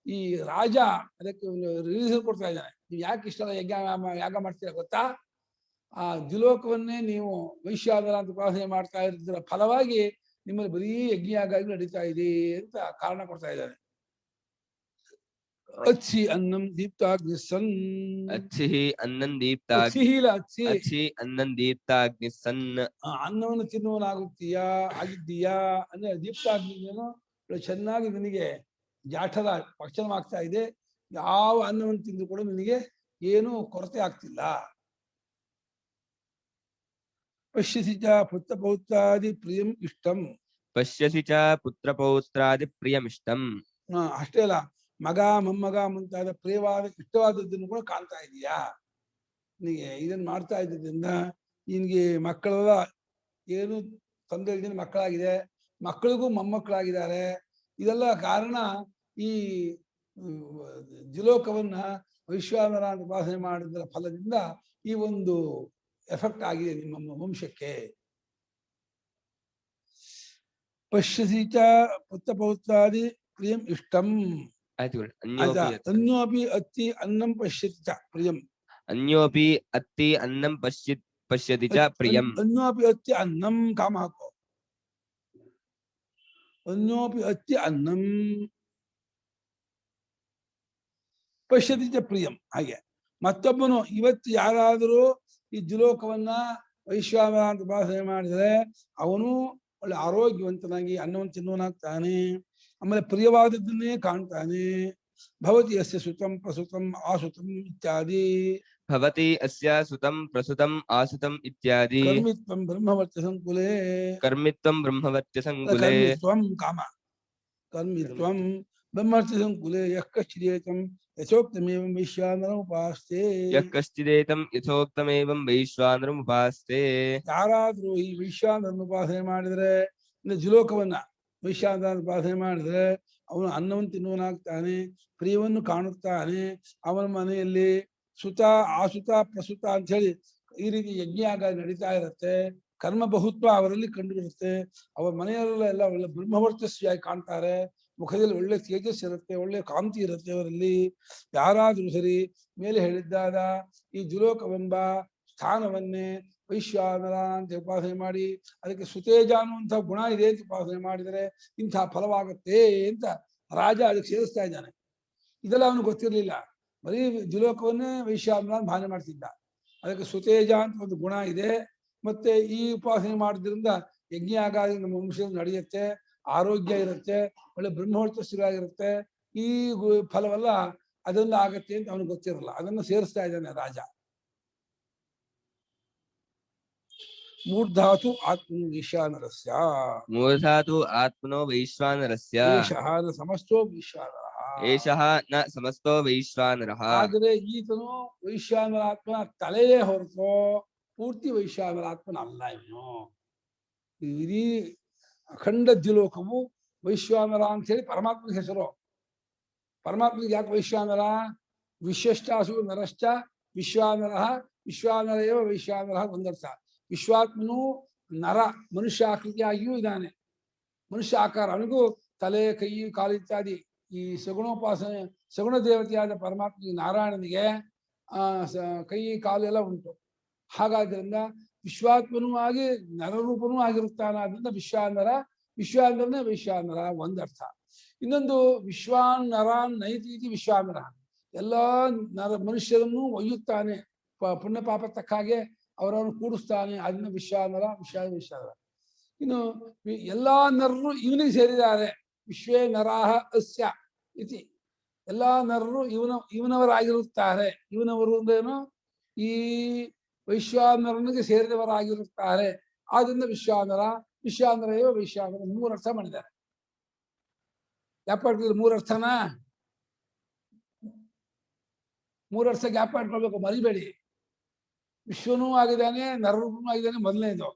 ಈ ರಾಜ ಅದಕ್ಕೆ ರೀಸನ್ ಕೊಡ್ತಾ ಇದ್ದಾನೆ. ನೀವು ಯಾಕೆ ಇಷ್ಟೆಲ್ಲ ಯಾಗ ಮಾಡ್ತೀರಾ ಗೊತ್ತಾ? ಆ ದ್ವಿಲೋಕವನ್ನೇ ನೀವು ವೈಶ್ವಾನರ ಅಂತ ಉಪಾಸನೆ ಮಾಡ್ತಾ ಇರೋದ್ರ ಫಲವಾಗಿ ನಿಮ್ಮಲ್ಲಿ ಬರೀ ಯಜ್ಞಯಾಗ ನಡೀತಾ ಇದೆ ಅಂತ ಕಾರಣ ಕೊಡ್ತಾ ಇದ್ದಾನೆ. अच्छी अन्नम दीप्ताग्निसन् अच्छी अन्नं अच्छी अन्नं दीप्ताग्निसन् ಅನ್ನವನ್ನು ತಿನ್ನುವನಾಗುತ್ತೀಯಾ ಆಗಿದ್ದೀಯಾ ಅಂದ್ರೆ ದೀಪ್ತಾಗ್ನಿಯನ್ನು ಚೆನ್ನಾಗಿ ನಿನಗೆ ಜಾಠರ ಪಕ್ಷಣವಾಗ್ತಾ ಇದೆ. ಯಾವ ಅನ್ನವನ್ನು ತಿಂದು ಕೂಡ ನಿನಗೆ ಏನು ಕೊರತೆ ಆಗ್ತಿಲ್ಲ. ಪಶ್ಯಸಿ ಚ ಪುತ್ರಪೌತ್ರಾದಿ ಪ್ರಿಯಂ ಇಷ್ಟಂ ಪಶ್ಯಸಿ ಚ ಪುತ್ರಪೌತ್ರಾದಿ ಪ್ರಿಯಮಿಷ್ಟಂ ಅಷ್ಟೇ ಅಲ್ಲ, ಮಗ ಮೊಮ್ಮಗ ಮುಂತಾದ ಪ್ರಿಯವಾದ ಇಷ್ಟವಾದದ್ದನ್ನು ಕೂಡ ಕಾಣ್ತಾ ಇದೀಯಾ. ನಿನಗೆ ಇದನ್ನ ಮಾಡ್ತಾ ಇದ್ದರಿಂದ ನಿನ್ಗೆ ಮಕ್ಕಳೆಲ್ಲ ಏನು ತಂದೆ ಇದ್ದೀನಿ ಮಕ್ಕಳಾಗಿದೆ, ಮಕ್ಕಳಿಗೂ ಮೊಮ್ಮಕ್ಕಳಾಗಿದ್ದಾರೆ. ಇದೆಲ್ಲ ಕಾರಣ ಈ ದ್ವಿಲೋಕವನ್ನ ವೈಶ್ವಾನರ ಅಂತ ಉಪಾಸನೆ ಮಾಡಿದ್ರ ಫಲದಿಂದ ಈ ಒಂದು ಎಫೆಕ್ಟ್ ಆಗಿದೆ ನಿಮ್ಮ ವಂಶಕ್ಕೆ. ಪಶ್ಯಸಿ ಚ ಪುತ್ರಪೌತ್ರಾದಿ ಪ್ರಿಯಂ ಇಷ್ಟಂ ಅನ್ಯೋಪಿ ಅತ್ತಿ ಅನ್ನಂ ಪಶ್ಯತಿ ಚ ಪ್ರಿಯಂ ಅನ್ಯೋಪಿ ಅತ್ತಿ ಅನ್ನಂ ಪಶ್ಯತಿ ಚ ಪ್ರಿಯಂ ಅನ್ಯೋಪಿ ಅತ್ತಿ ಅನ್ನಂ ಕಾಮ ಹಾಕೋ. ಅನ್ಯೋಪಿ ಅತ್ತಿ ಅನ್ನಂ ಪಶ್ಯತಿ ಚ ಪ್ರಿಯಂ. ಹಾಗೆ ಮತ್ತೊಬ್ಬನು ಇವತ್ತು ಯಾರಾದರೂ ಈ ದ್ವಿಲೋಕವನ್ನ ವೈಶ್ವಾನರ ಅಂತ ಉಪಾಸನೆ ಮಾಡಿದರೆ ಅವನು ಒಳ್ಳೆ ಆರೋಗ್ಯವಂತನಾಗಿ ಅನ್ನವನ್ನು ತಿನ್ನುವನಾಗ್ತಾನೆ, ಆಮೇಲೆ ಪ್ರಿಯವಾದದ್ದನ್ನೇ ಕಾಣ್ತಾನೆ. ಭವತಿ ಅಸ್ಯ ಸುತಂ ಪ್ರಸುತಂ ಆಸುತಂ ಇತ್ಯಾದಿ ಭವತಿ ಅಸ್ಯ ಸುತಂ ಪ್ರಸುತಂ ಆಸುತಂ ಇತ್ಯಾದಿ ಕರ್ಮಿತ್ವಂ ಬ್ರಹ್ಮವರ್ತ್ಯ ಸಂಕುಲೇ ಕರ್ಮಿತ್ವಂ ಬ್ರಹ್ಮವರ್ತ್ಯ ಸಂಕುಲೇ ಕರ್ಮಿತ್ವಂ ಕಾಮ ಕರ್ಮಿತ್ವಂ ಬ್ರಹ್ಮವರ್ತ್ಯ ಸಂಕುಲೇ ಯಃ ಕಶ್ಚಿದೇತಂ ಯಥೋಕ್ತಮೇವಂ ವೈಶ್ವಾನರಂ ಉಪಾಸ್ತೆ ಯಃ ಕಶ್ಚಿದೇತಂ ಯಥೋಕ್ತಮೇವಂ ವೈಶ್ವಾನರಂ ಉಪಾಸ್ತೆ. ಯಾರಾದ್ರೂ ಈ ವೈಶ್ವಾನರನ್ನು ಉಪಾಸನೆ ಮಾಡಿದ್ರೆ, ದ್ವಿಲೋಕವನ್ನ ವೈಶ್ವಾನರ ಉಪಾಸನೆ ಮಾಡಿದ್ರೆ ಅವನು ಅನ್ನವನ್ನು ತಿನ್ನುವನಾಗ್ತಾನೆ, ಪ್ರಿಯವನ್ನು ಕಾಣುತ್ತಾನೆ. ಅವನ ಮನೆಯಲ್ಲಿ ಸುತ ಆಸುತ ಪ್ರಸುತ ಅಂತ ಹೇಳಿ ಈ ರೀತಿ ಯಜ್ಞಯಾಗ ನಡೀತಾ ಇರುತ್ತೆ. ಕರ್ಮ ಬಹುತ್ವ ಅವರಲ್ಲಿ ಕಂಡುಬಿಡುತ್ತೆ. ಅವರ ಮನೆಯಲ್ಲೆಲ್ಲ ಒಳ್ಳೆ ಬ್ರಹ್ಮವರ್ಚಸ್ವಿಯಾಗಿ ಕಾಣ್ತಾರೆ. ಮುಖದಲ್ಲಿ ಒಳ್ಳೆ ತೇಜಸ್ ಇರುತ್ತೆ, ಒಳ್ಳೆ ಕಾಂತಿ ಇರುತ್ತೆ ಅವರಲ್ಲಿ. ಯಾರಾದ್ರೂ ಸರಿ ಮೇಲೆ ಹೇಳಿದ್ದಾದ ಈ ದ್ವಿಲೋಕವೆಂಬ ಸ್ಥಾನವನ್ನೇ ವೈಶ್ವಾನರ ಅಂತ ಉಪಾಸನೆ ಮಾಡಿ ಅದಕ್ಕೆ ಸುತೇಜ ಅನ್ನುವಂಥ ಗುಣ ಇದೆ ಅಂತ ಉಪಾಸನೆ ಮಾಡಿದರೆ ಇಂಥ ಫಲವಾಗುತ್ತೆ ಅಂತ ರಾಜ ಅದಕ್ಕೆ ಸೇರಿಸ್ತಾ ಇದ್ದಾನೆ. ಇದೆಲ್ಲ ಅವನು ಗೊತ್ತಿರಲಿಲ್ಲ. ಬರೀ ದ್ವಿಲೋಕವನ್ನೇ ವೈಶ್ವಾನರ ಭಾವನೆ ಮಾಡ್ತಿದ್ದ. ಅದಕ್ಕೆ ಸುತೇಜ ಅಂತ ಒಂದು ಗುಣ ಇದೆ. ಮತ್ತೆ ಈ ಉಪಾಸನೆ ಮಾಡೋದ್ರಿಂದ ಯಜ್ಞ ಆಗಾದ ನಮ್ಮ ವಂಶದಲ್ಲಿ ನಡೆಯುತ್ತೆ, ಆರೋಗ್ಯ ಇರುತ್ತೆ, ಒಳ್ಳೆ ಬ್ರಹ್ಮವರ್ಚಸ್ಸಿಗಾಗಿರುತ್ತೆ. ಈ ಫಲವೆಲ್ಲ ಅದೆಲ್ಲ ಆಗತ್ತೆ ಅಂತ ಅವನಿಗೆ ಗೊತ್ತಿರಲ್ಲ. ಅದನ್ನು ಸೇರಿಸ್ತಾ ಇದ್ದಾನೆ ರಾಜ. ಮೂರ್ಧಾತು ಆತ್ಮನೋ ವೈಶ್ವಾನರಸ್ಯ ಮೂರ್ಧಾತು ಆತ್ಮನೋ ವೈಶ್ವಾನರಸ್ಯ ಏಷಃ ನ ಸಮಸ್ತೋ ವೈಶ್ವಾನರಃ ಏಷಃ ನ ಸಮಸ್ತೋ ವೈಶ್ವಾನರಃ. ಆದರೆ ಈತನು ವೈಶ್ವಾನರಾತ್ಮನ ತಲೆಯೇ ಹೊರತು ಪೂರ್ತಿ ವೈಶ್ವಾನರಾತ್ಮನ ಅಲ್ಲ. ಇವನು ಇಡೀ ಅಖಂಡ ದ್ವಿಲೋಕವು ವೈಶ್ವಾನರ ಅಂತ ಹೇಳಿ ಪರಮಾತ್ಮನ ಹೆಸರು. ಪರಮಾತ್ಮನಿಗೆ ಯಾಕೆ ವೈಶ್ವಾನರ? ವಿಶ್ವಷ್ಟಾಸು ನರಶ್ಚ ವಿಶ್ವಾನರ ವಿಶ್ವಾನರ ಏವ ವೈಶ್ವಾನರ ಒಂದರ್ಥ. ವಿಶ್ವಾತ್ಮನು ನರ ಮನುಷ್ಯ ಆಕೃತಿಯಾಗಿಯೂ ಇದ್ದಾನೆ, ಮನುಷ್ಯ ಆಕಾರ. ಅವನಿಗೂ ತಲೆ ಕೈ ಕಾಲು ಇತ್ಯಾದಿ ಈ ಸಗುಣೋಪಾಸನೆ ಸಗುಣ ದೇವತೆಯಾದ ಪರಮಾತ್ಮ ನಾರಾಯಣನಿಗೆ ಕೈ ಕಾಲು ಎಲ್ಲ ಉಂಟು. ಹಾಗಾದ್ರಿಂದ ವಿಶ್ವಾತ್ಮನೂ ಆಗಿ ನರರೂಪನೂ ಆಗಿರುತ್ತಾನೆ. ಅದರಿಂದ ವಿಶ್ವಾನರ, ವಿಶ್ವಾನರನೇ ವೈಶ್ವಾನರ ಒಂದರ್ಥ. ಇನ್ನೊಂದು ವಿಶ್ವಾನರ ನೈತಿ ವಿಶ್ವಾನರ, ಎಲ್ಲ ಮನುಷ್ಯರನ್ನು ಒಯ್ಯುತ್ತಾನೆ, ಪುಣ್ಯ ಪಾಪ ತಕ್ಕ ಹಾಗೆ ಅವರನ್ನು ಕೂಡಿಸ್ತಾನೆ. ಅದನ್ನ ವಿಶ್ವಾನರ ವಿಶ್ವಾನರ. ಇನ್ನು ಎಲ್ಲಾ ನರರು ಇವನಿಗೆ ಸೇರಿದ್ದಾರೆ. ವಿಶ್ವೇ ನರಾಹ ಅಸ್ಯ ಇತಿ, ಎಲ್ಲಾ ನರರು ಇವನವರಾಗಿರುತ್ತಾರೆ. ಇವನವರು ಅಂದ್ರೇನು? ಈ ವೈಶ್ವಾನರನಿಗೆ ಸೇರಿದವರಾಗಿರುತ್ತಾರೆ. ಆದ್ರಿಂದ ವಿಶ್ವಾನರ, ವಿಶ್ವಾನರ ಏವ ವೈಶ್ವಾನರ. ಮೂರರ್ಥ ಮಾಡಿದ್ದಾರೆ. ಗ್ಯಾಪ್ ಇಟ್ಕೊಳ್ಳಿ, ಮೂರರ್ಥನ ಮೂರರ್ಥ ಗ್ಯಾಪ್ ಇಟ್ಕೊಳ್ಬೇಕು, ಮರಿಬೇಡಿ. ವಿಶ್ವನೂ ಆಗಿದ್ದಾನೆ, ನರರೂಪನೂ ಆಗಿದ್ದಾನೆ ಮೊದಲನೇದು.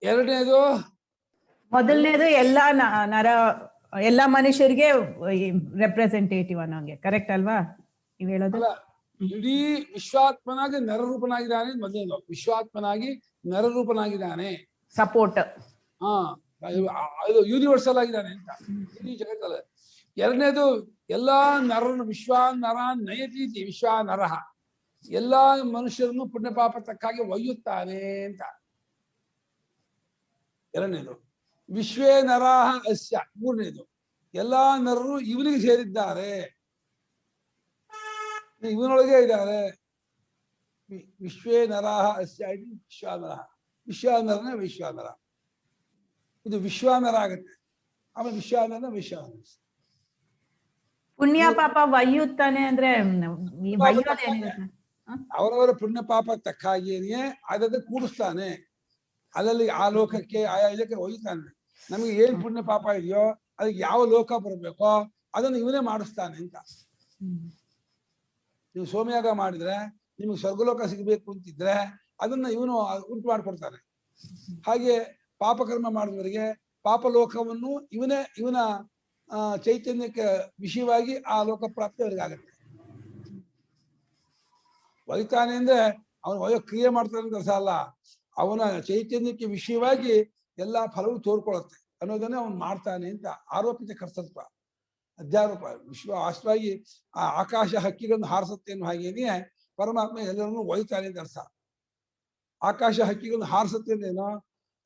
ಎರಡನೇದು, ಮೊದಲನೇದು ಎಲ್ಲಾ ಮನುಷ್ಯರಿಗೆ ರೆಪ್ರೆಸೆಂಟೇಟಿವ್ ಅನ್ನೋಂಗೆ, ಕರೆಕ್ಟ್ ಅಲ್ವಾ? ನೀವ್ ಹೇಳೋದು ಅಲ್ಲ, ಇಡೀ ವಿಶ್ವಾತ್ಮನಾಗಿ ನರರೂಪನಾಗಿದ್ದಾನೆ ಮೊದಲನೇದು. ವಿಶ್ವಾತ್ಮನಾಗಿ ನರರೂಪನಾಗಿದ್ದಾನೆ, ಸಪೋರ್ಟ್. ಹಾ, ಇದು ಯೂನಿವರ್ಸಲ್ ಆಗಿದ್ದಾನೆ ಅಂತ ಇಡೀ ಜಗತ್ತಲ್ಲ. ಎರಡನೇದು ಎಲ್ಲಾ ನರನು ವಿಶ್ವ ನರ ನಯತೀತಿ ವಿಶ್ವ ನರಹ, ಎಲ್ಲಾ ಮನುಷ್ಯರನ್ನು ಪುಣ್ಯ ಪಾಪ ತಕ್ಕಾಗಿ ಒಯ್ಯುತ್ತಾನೆ ಅಂತ ಎರಡನೇದು. ವಿಶ್ವೇ ನರಾಹ ಅಸ್ಯ ಮೂರನೇದು. ಎಲ್ಲಾ ನರರು ಇವನಿಗೆ ಸೇರಿದ್ದಾರೆ, ಇವನೊಳಗೆ ಇದ್ದಾರೆ. ವಿಶ್ವೇ ನರಾಹ ಅಸ್ಯ ಇದು ವಿಶ್ವಾನರ, ವಿಶ್ವಾನರನೇ ವಿಶ್ವಾನರ, ಇದು ವಿಶ್ವಾನರ ಆಗತ್ತೆ. ಆಮೇಲೆ ವಿಶ್ವಾನರ ವಿಶ್ವಾನರ. ಪುಣ್ಯ ಪಾಪ ಒಯ್ಯುತ್ತಾನೆ ಅಂದ್ರೆ ಒಯ್ಯೋದೇನಿರುತ್ತೆ? ಅವರವರ ಪುಣ್ಯ ಪಾಪ ತಕ್ಕಾಗಿಯೇ ಅದನ್ನು ಕೂಡಿಸ್ತಾನೆ, ಅದರಲ್ಲಿ ಆ ಲೋಕಕ್ಕೆ ಆಯಾ ಇದಕ್ಕೆ ಒಯ್ತಾನೆ. ನಮಗೆ ಏನ್ ಪುಣ್ಯ ಪಾಪ ಇದೆಯೋ ಅದಕ್ಕೆ ಯಾವ ಲೋಕ ಬರಬೇಕೋ ಅದನ್ನು ಇವನೇ ಮಾಡಿಸ್ತಾನೆ ಅಂತ. ನೀವು ಸೋಮಯಾಗ ಮಾಡಿದ್ರೆ ನಿಮ್ಗೆ ಸ್ವರ್ಗಲೋಕ ಸಿಗಬೇಕು ಅಂತಿದ್ರೆ ಅದನ್ನ ಇವನು ಉಂಟು ಮಾಡಿಕೊಡ್ತಾನೆ. ಹಾಗೆ ಪಾಪಕರ್ಮ ಮಾಡಿದವರಿಗೆ ಪಾಪಲೋಕವನ್ನು ಇವನ ಚೈತನ್ಯಕ್ಕೆ ವಿಷಯವಾಗಿ ಆ ಲೋಕ ಪ್ರಾಪ್ತಿ ಅವರಿಗೆ ಆಗುತ್ತೆ. ಒಯ್ತಾನೆ ಅಂದ್ರೆ ಅವನು ಒಯ್ಯೋ ಕ್ರಿಯೆ ಮಾಡ್ತಾನೆ ಅಂತ ಅರ್ಥ ಅಲ್ಲ, ಅವನ ಚೈತನ್ಯಕ್ಕೆ ವಿಷಯವಾಗಿ ಎಲ್ಲಾ ಫಲವು ತೋರ್ಕೊಳ್ಳುತ್ತೆ ಅನ್ನೋದನ್ನೇ ಅವನು ಮಾಡ್ತಾನೆ ಅಂತ. ಆರೋಪಿತ ಕರ್ತೃತ್ವ, ಅಧ್ಯಾರೋಪ. ವಾಸ್ತವಾಗಿ ಆ ಆಕಾಶ ಹಕ್ಕಿಗಳನ್ನು ಹಾರಿಸುತ್ತೆ ಅನ್ನೋ ಹಾಗೇನೆ ಪರಮಾತ್ಮ ಎಲ್ಲರನ್ನು ಒಯ್ತಾನೆ ಅಂತ ಅರ್ಥ. ಆಕಾಶ ಹಕ್ಕಿಗಳನ್ನು ಹಾರಿಸುತ್ತೆ ಅಂದೇನೋ,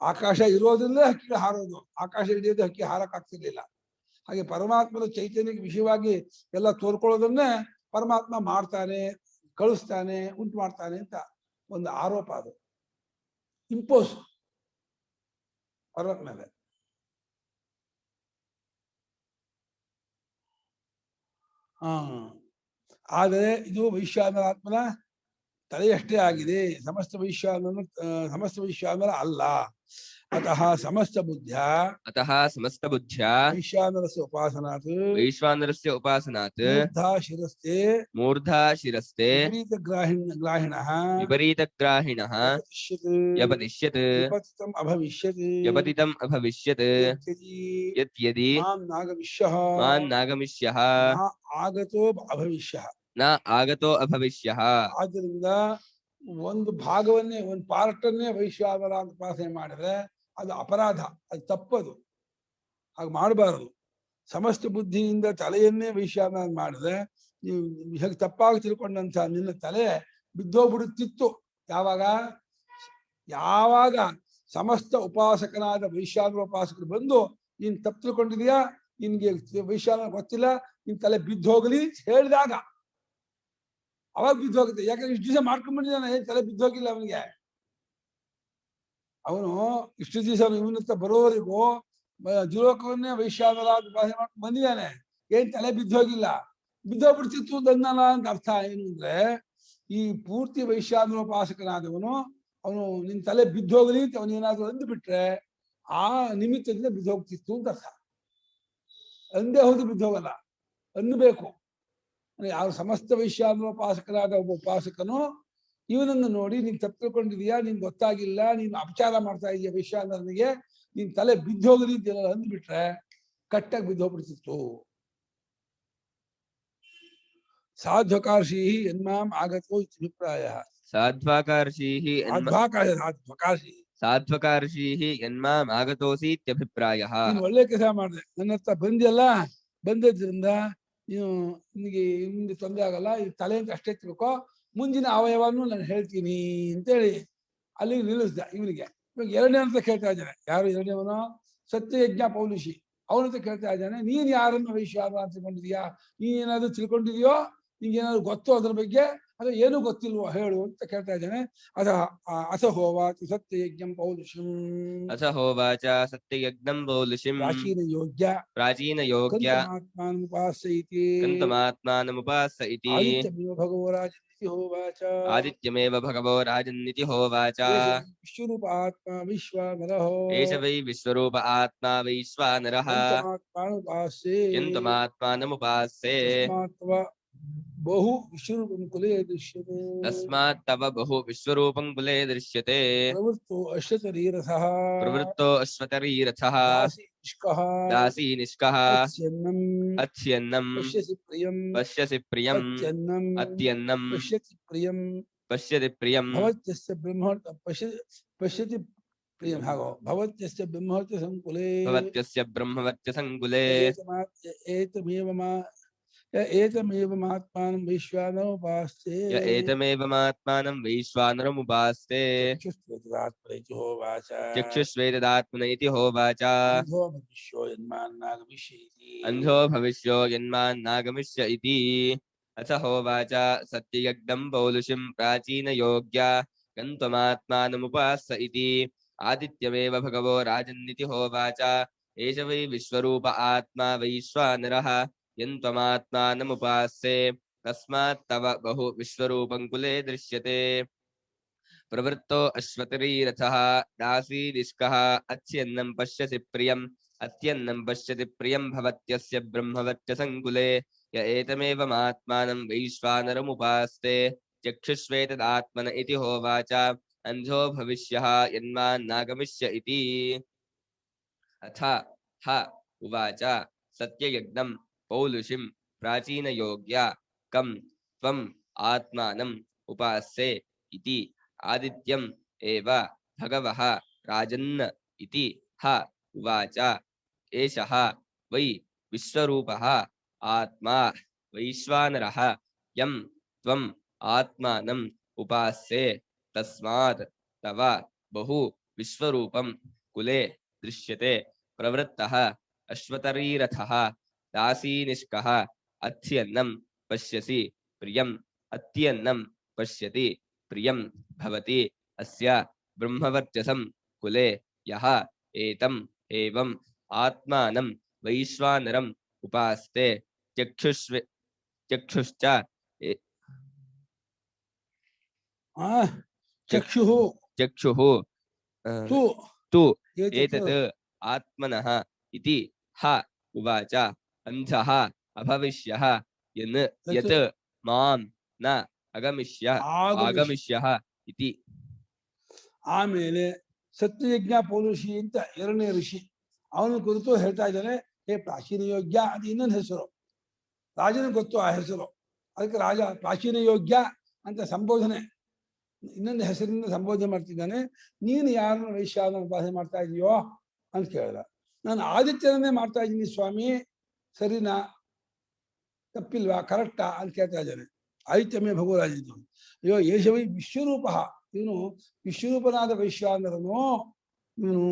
ಆಕಾಶ ಇರೋದ್ರಲ್ಲೇ ಹಕ್ಕಿಗಳು ಹಾರೋದು, ಆಕಾಶ ಹಿಡಿಯೋದು ಹಕ್ಕಿ ಹಾರಕ್ಕಾಗ್ತಿರ್ಲಿಲ್ಲ. ಹಾಗೆ ಪರಮಾತ್ಮನ ಚೈತನ್ಯಕ್ಕೆ ವಿಷಯವಾಗಿ ಎಲ್ಲ ತೋರ್ಕೊಳ್ಳೋದನ್ನೇ ಪರಮಾತ್ಮ ಮಾಡ್ತಾನೆ, ಕಳಿಸ್ತಾನೆ, ಉಂಟು ಮಾಡ್ತಾನೆ ಅಂತ ಒಂದು ಆರೋಪ. ಅದು ಇಂಪೋಸ್ ಪರಮಾತ್ಮ ಮೇಲೆ. ಆದರೆ ಇದು ವೈಶ್ವಾನರಾತ್ಮನ ತಲೆಯಷ್ಟೇ ಆಗಿದೆ, ಸಮಸ್ತ ವೈಶ್ವಾನರ ಅಲ್ಲ. ಅತಃ ಸಮಸ್ತ ಬುದ್ಧ್ಯ ವೈಶ್ವಾನರಸ್ಯ ಉಪಾಸನಾತ್ ಮೂರ್ಧಾ ಶಿರಸ್ತೆ ವಿಪರೀತಗ್ರಾಹಿಣಃ ವ್ಯಪತಿತಂ ಅಭವಿಷ್ಯತ್ ಯದ್ಯದಿ ಮಾಂ ನಾಗಮಿಷ್ಯಃ ಆಗತೋ ಅಭವಿಷ್ಯಃ. ಆದ್ದರಿಂದ ಒಂದು ಭಾಗವನ್ನೇ, ಒಂದು ಪಾರ್ಟನ್ನೇ ವೈಶ್ವಾನರ ಅಂತ ಉಪಾಸನೆ ಮಾಡಿದ್ರೆ ಅದು ಅಪರಾಧ, ಅದು ತಪ್ಪದು, ಹಾಗೆ ಮಾಡಬಾರದು. ಸಮಸ್ತ ಬುದ್ಧಿಯಿಂದ ತಲೆಯನ್ನೇ ವೈಶ್ವಾನರ ಮಾಡಿದ್ರೆ ನೀವು ಹೇಗೆ ತಪ್ಪಾಗಿ ತಿಳ್ಕೊಂಡಂತ ನಿನ್ನ ತಲೆ ಬಿದ್ದೋಗ್ಬಿಡುತ್ತಿತ್ತು. ಯಾವಾಗ ಸಮಸ್ತ ಉಪಾಸಕನಾದ ವೈಶ್ವಾನರ ಉಪಾಸಕರು ಬಂದು ನೀನ್ ತಪ್ಪು ತಿಳ್ಕೊಂಡಿದೀಯಾ, ನಿನ್ಗೆ ವೈಶ್ವಾನರ ಗೊತ್ತಿಲ್ಲ, ನಿನ್ ತಲೆ ಬಿದ್ದೋಗ್ಲಿ ಹೇಳಿದಾಗ ಅವಾಗ ಬಿದ್ದೋಗುತ್ತೆ. ಯಾಕಂದ್ರೆ ಇಷ್ಟು ದಿವಸ ಮಾಡ್ಕೊಂಡ್ಬಂದಿದ್ದಾನೆ, ಏನ್ ತಲೆ ಬಿದ್ದೋಗಿಲ್ಲ ಅವನಿಗೆ. ಅವನು ಇಷ್ಟು ದಿವಸ ಇವನತ್ತ ಬರೋವರೆಗೂ ದ್ಯುಲೋಕವನ್ನೇ ವೈಶ್ವಾನರ ಉಪಾಸನೆ ಮಾಡ್ಕೊಂಡು ಬಂದಿದ್ದಾನೆ, ಏನ್ ತಲೆ ಬಿದ್ದೋಗಿಲ್ಲ. ಬಿದ್ದೋಗ್ಬಿಡ್ತಿತ್ತು ದನ್ನಲ್ಲ ಅಂತ ಅರ್ಥ ಏನು ಅಂದ್ರೆ, ಈ ಪೂರ್ತಿ ವೈಶ್ವಾನರ ಉಪಾಸಕನಾದವನು ಅವನು ನಿನ್ ತಲೆ ಬಿದ್ದೋಗ್ಲಿ ಅಂತ ಅವನೇನಾದ್ರೂ ಅಂದ್ಬಿಟ್ರೆ ಆ ನಿಮಿತ್ತದಿಂದ ಬಿದ್ದೋಗ್ತಿತ್ತು ಅಂತ ಅರ್ಥ. ಅಂದೇ ಹೌದು ಬಿದ್ದೋಗಲ್ಲ, ಅನ್ನಬೇಕು. ಯಾವ ಸಮಸ್ತ ವೈಶ್ವಾನರ ಉಪಾಸಕನಾದ ಒಬ್ಬ ಉಪಾಸಕನು ಇವನನ್ನು ನೋಡಿ ನೀನ್ ತಪ್ಪು ತಿಳ್ಕೊಂಡಿದೀಯಾ, ನಿನ್ ಗೊತ್ತಾಗಿಲ್ಲ, ನೀನು ಅಪಚಾರ ಮಾಡ್ತಾ ಇದೀಯ ವೈಶ್ವಾನರನಿಗೆ, ನಿನ್ ತಲೆ ಬಿದ್ದೋಗಲಿ ಅಂತ ಅಂದ್ಬಿಟ್ರೆ ಕಟ್ಟಾಗಿ ಬಿದ್ದೋಗ್ಬಿಡ್ತಿತ್ತು. ಸಾಧ್ವಕಾರ್ಷಿ ಎನ್ಮಾಂ ಆಗತೋ ಅಭಿಪ್ರಾಯ. ಸಾಧ್ವಕಾರ್ಷಿ ಎನ್ಮಾಂ ಆಗತೋಸಿ ಇತ್ಯಭಿಪ್ರಾಯ. ನೀನು ಒಳ್ಳೆ ಕೆಲಸ ಮಾಡಿದೆ, ನನ್ನ ಹತ್ರ ಬಂದಿಯಲ್ಲ, ಬಂದಿದ್ರಿಂದ ನಿನಗೆ ಮುಂದೆ ತೊಂದರೆ ಆಗಲ್ಲ, ಇದು ತಲೆ ಅಂತ ಅಷ್ಟೇ ತಿಳ್ಕೊ, ಮುಂದಿನ ಅವಯವವನ್ನು ನಾನು ಹೇಳ್ತೀನಿ ಅಂತೇಳಿ ಅಲ್ಲಿಗೆ ನಿಲ್ಲಿಸ್ದ. ಇವನಿಗೆ ಇವಾಗ ಎರಡನೇ ಅಂತ ಕೇಳ್ತಾ ಇದ್ದಾನೆ. ಯಾರು ಎರಡನೇವನು? ಸತ್ಯಯಜ್ಞ ಪೌಲುಷಿ. ಅವನಂತ ಕೇಳ್ತಾ ಇದ್ದಾನೆ, ನೀನ್ ಯಾರನ್ನು ವೈಶ್ವಾನರ ಅಂತ ತಿಳ್ಕೊಂಡಿದ್ಯಾ, ನೀನೇನಾದ್ರೂ ತಿಳ್ಕೊಂಡಿದ್ಯೋ, ನಿಂಗೇನಾದ್ರು ಗೊತ್ತೋ ಅದ್ರ ಬಗ್ಗೆ, ಅದು ಏನೂ ಗೊತ್ತಿಲ್ವೋ ಹೇಳು ಅಂತ ಕೇಳ್ತಾ ಇದ್ದಾನೆ. ಅಥ ಹೋವಾಚ ಸತ್ಯಯಜ್ಞಂ ಪೌಲುಷಂ. ಪ್ರಾಚೀನ ಯೋಗ್ಯ ಕಂತಮಾತ್ಮಾನಮುಪಾಸ್ಯ ಇತಿ ಆದಿತ್ಯಮೇವ ಭಗವೋ ರಾಜನ್ನಿತಿ ಹೋವಾಚ. ವಿಶ್ವರೂಪ ಆತ್ಮ ವಿಶ್ವಾನರಃ. ಏಷ ವೈ ವಿಶ್ವರೂಪ ಆತ್ಮ ವೈಶ್ವಾನರಃ ಯಂತಮಾತ್ಮಾನಮುಪಾಸ್ಯೆ. ಬಹು ವಿಶ್ವರೂಪಂ ಕುಲೇ ದೃಶ್ಯತೆ. ತಸ್ಮಾತ್ ತವ ಬಹು ವಿಶ್ವರೂಪಂ ಕುಲೇ ದೃಶ್ಯತೆ. ಪ್ರವೃತ್ತೋ ಅಶ್ವತರೀರಥಃ. ಪ್ರವೃತ್ತೋ ಅಶ್ವತರೀರಥಃ. ನಿಷ್ಕಃ दासी निष्कः ಅತ್ಯನ್ನಂ अच्छन्नं ಪಶ್ಯಸಿ ಪ್ರಿಯಂ पश्यसि प्रियम् ಅತ್ಯನ್ನಂ अत्यन्नं ಪಶ್ಯತಿ ಪ್ರಿಯಂ पश्यति प्रियम् ಭವತ್ಯಸ್ಯ ಬ್ರಹ್ಮೋರ್ತ ಪಶ್ಯತಿ ಪ್ರಿಯಂ ಹಾಗೋ ಭವತ್ಯಸ್ಯ ಬ್ರಹ್ಮೋರ್ತ ಸಂಕುಲೇ भवत्यस्य ब्रह्मवर्त्य संकुले ಏತಮೇವಮಾತ್ಮಾನಂ ವೈಶ್ವಾನರೋಪಾಸ್ತೆ एतमेवमात्मानं वैश्वानरमुपास्ते ಚಕ್ಷುಸ್ವೇತದಾತ್ಮೈತಿ ಹೋವಾಚ चक्षुष्वेतदात्मन इति होवाच ಅಂಧೋ ಭವಿಷ್ಯೋ ಯನ್ಮಾನ್ನಾಗಮಿಷ್ಯತಿ अंधो भविष्यो यन्मान्नागमिष्य इति अथ होवाच सत्ययज्ञं पौलुषिं प्राचीनयोग्या गन्त्वमात्मानमुपास्य इति आदित्यमेव भगवो राजन्निति होवाच एष वै विश्वरूप आत्मा वैश्वानरः यन्त्वमात्मानमुपास्ये तस्मात् तव बहु विश्वरूपं कुले दृश्यते प्रवृत्तो अश्वतरीरथः दासी निष्कः अच्छन्नं पश्यसि प्रियम् अत्यन्नं पश्यति प्रियं भवत्यस्य ब्रह्मवर्त्य संकुले य एतमेवमात्मानं वैश्वानरमुपास्ते चक्षुष्वेतदात्मन इति होवाच अंधो भविष्यः यन्मान्नागमिष्य इति अथ ह उवाच सत्ययज्ञं पौलुषिं प्राचीनयोग्या कं त्वम् आत्मानम् उपास्ये इति आदित्यम् एव भगवः राजन् इति ह उवाच एषः वै विश्वरूपः आत्मा वैश्वानरः यं त्वम् आत्मानम् उपास्ये तस्मात् तव बहु विश्वरूपं कुले दृश्यते प्रवृत्तः अश्वतरीरथः दासीनिष्कः अच्छन्नं पश्यसि प्रियम् अत्यन्नं पश्यति प्रियं भवति अस्य ब्रह्मवर्चसं कुले यः एतम् एवम् आत्मानं वैश्वानरम् उपास्ते चक्षुश्च ಚಕ್ಷುಃ चक्षुः ತು तु ಏತತ್ एतत् आत्मनः इति ह उवाच अंधः अभविष्यः यत् मां न ಆಗಮಿಷ್ಯः इति ಆಮೇಲೆ ಸತ್ಯಯಜ್ಞ ಪೌರುಷಿ ಅಂತ ಎರಡನೇ ಋಷಿ ಅವನ ಕುರಿತು ಹೇಳ್ತಾ ಇದ್ದಾನೆ. ಹೇ ಪ್ರಾಚೀನ ಯೋಗ್ಯ, ಅದು ಇನ್ನೊಂದು ಹೆಸರು, ರಾಜನ ಗೊತ್ತು ಆ ಹೆಸರು, ಅದಕ್ಕೆ ರಾಜ ಪ್ರಾಚೀನ ಯೋಗ್ಯ ಅಂತ ಸಂಬೋಧನೆ, ಇನ್ನೊಂದು ಹೆಸರಿನಿಂದ ಸಂಬೋಧನೆ ಮಾಡ್ತಿದ್ದಾನೆ. ನೀನು ಯಾರನ್ನ ವೈಶ್ಯಾನ ಉಪಾಸನೆ ಮಾಡ್ತಾ ಇದೀಯೋ ಅಂತ ಕೇಳಿದ. ನಾನು ಆದಿತ್ಯನನ್ನೇ ಮಾಡ್ತಾ ಇದ್ದೀನಿ ಸ್ವಾಮಿ, ಸರಿನಾ ತಪ್ಪಿಲ್ವಾ ಕರೆಕ್ಟಾ ಅಂತ ಕೇಳ್ತಾ ಇದ್ದಾನೆ. ಆದಿತ್ಯಮೇ ಭಗವರಾಜಿದ್ದು. ಅಯ್ಯೋ ಯೇಷವೈ ವಿಶ್ವರೂಪ, ಇವನು ವಿಶ್ವರೂಪನಾದ ವೈಶ್ವಾನರನು, ಇವನು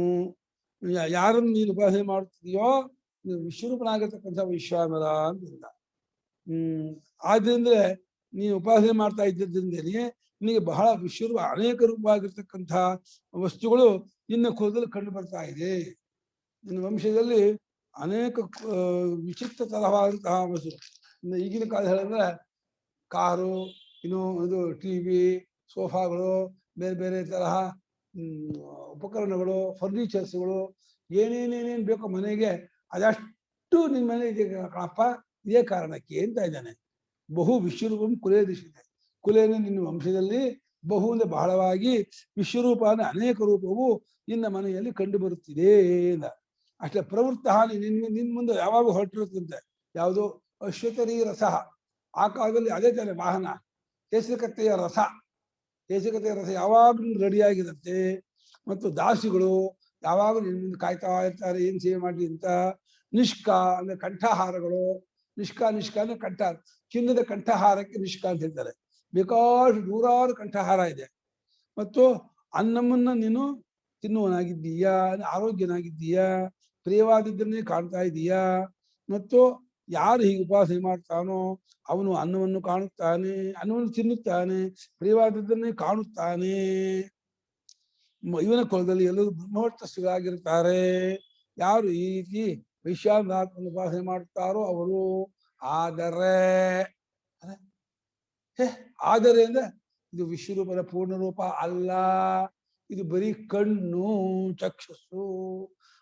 ಯಾರನ್ನು ನೀನು ಉಪಾಸನೆ ಮಾಡುತ್ತಿದೆಯೋ ನೀನು ವಿಶ್ವರೂಪನಾಗಿರ್ತಕ್ಕಂಥ ವೈಶ್ವಾನರ ಅಂತ. ಆದ್ರಿಂದ ನೀನು ಉಪಾಸನೆ ಮಾಡ್ತಾ ಇದ್ದದ್ರಿಂದಲೇ ನಿನಗೆ ಬಹಳ ವಿಶ್ವರೂಪ ಅನೇಕ ರೂಪವಾಗಿರ್ತಕ್ಕಂಥ ವಸ್ತುಗಳು ನಿನ್ನ ಕುಲದಲ್ಲಿ ಕಂಡು ಬರ್ತಾ ಇದೆ. ನಿನ್ನ ವಂಶದಲ್ಲಿ ಅನೇಕ ವಿಚಿತ್ರ ತರವಾದಂತಹ ವಸ್ತು, ಈಗಿನ ಕಾಲ ಹೇಳಿದ್ರೆ ಕಾರು, ಇನ್ನು ಇದು ಟಿವಿ, ಸೋಫಾಗಳು, ಬೇರೆ ಬೇರೆ ತರಹ ಉಪಕರಣಗಳು, ಫರ್ನಿಚರ್ಸ್ಗಳು, ಏನೇನೇನೇನು ಬೇಕೋ ಮನೆಗೆ ಅದಷ್ಟು ನಿನ್ನ ಮನೆ ಇದೆ ಕಣಪ್ಪ. ಇದೇ ಕಾರಣಕ್ಕೆ ಅಂತ ಇದ್ದಾನೆ. ಬಹು ವಿಶ್ವರೂಪಂ ಕುಲೇ ದಿಶಿದೆ. ಕುಲೇನ ನಿನ್ನ ವಂಶದಲ್ಲಿ ಬಹು ಅಂದ್ರೆ ಬಹಳವಾಗಿ ವಿಶ್ವರೂಪ ಅಂದ್ರೆ ಅನೇಕ ರೂಪವು ನಿನ್ನ ಮನೆಯಲ್ಲಿ ಕಂಡು ಬರುತ್ತಿದೆ ಎಂದ. ಅಷ್ಟೇ ಪ್ರವೃತ್ತ ನಿನ್ ಮುಂದೆ ಯಾವಾಗ ಹೊರಟಿರುತ್ತಂತೆ. ಯಾವುದು ಅಶ್ವತರಿ ರಸ, ಆ ಕಾಲದಲ್ಲಿ ಅದೇ ತಾನೆ ವಾಹನ. ಕೇಸರಿಕತ್ತೆಯ ರಸ, ಕೇಸರಿಕತ್ತೆಯ ರಸ ಯಾವಾಗಲೂ ರೆಡಿಯಾಗಿರುತ್ತೆ. ಮತ್ತು ದಾಸಿಗಳು ಯಾವಾಗಲೂ ನಿನ್ನ ಮುಂದೆ ಕಾಯ್ತಾ ಇರ್ತಾರೆ, ಏನ್ ಸೇವೆ ಮಾಡಿ ಅಂತ. ನಿಷ್ಕ ಅಂದ್ರೆ ಕಂಠಹಾರಗಳು, ನಿಷ್ಕ ಅಂದ್ರೆ ಕಂಠ, ಚಿನ್ನದ ಕಂಠಹಾರಕ್ಕೆ ನಿಷ್ಕ ಅಂತ ಹೇಳ್ತಾರೆ. ಬೇಕಾಷ್ಟು ನೂರಾರು ಕಂಠಹಾರ ಇದೆ. ಮತ್ತು ಅನ್ನಮನ್ನ ನೀನು ತಿನ್ನುವನಾಗಿದ್ದೀಯಾ, ಆರೋಗ್ಯನಾಗಿದ್ದೀಯಾ, ಪ್ರಿಯವಾದದ್ದನ್ನೇ ಕಾಣ್ತಾ ಇದ್ದೀಯಾ. ಮತ್ತು ಯಾರು ಹೀಗೆ ಉಪಾಸನೆ ಮಾಡ್ತಾನೋ ಅವನು ಅನ್ನವನ್ನು ಕಾಣುತ್ತಾನೆ, ಅನ್ನವನ್ನು ತಿನ್ನುತ್ತಾನೆ, ಪ್ರಿಯವಾದದ್ದನ್ನೇ ಕಾಣುತ್ತಾನೆ. ಇವನ ಕುಲದಲ್ಲಿ ಎಲ್ಲರೂ ಬ್ರಹ್ಮವರ್ಚಸ್ಸುಗಳಾಗಿರ್ತಾರೆ. ಯಾರು ಈ ರೀತಿ ವೈಶ್ವಾನರಾತ್ಮನ ಉಪಾಸನೆ ಮಾಡುತ್ತಾರೋ ಅವರು. ಆದರೆ ಅಂದ್ರೆ ಇದು ವಿಶ್ವರೂಪದ ಪೂರ್ಣ ರೂಪ ಅಲ್ಲ, ಇದು ಬರೀ ಕಣ್ಣು, ಚಕ್ಷುಸ್ಸು.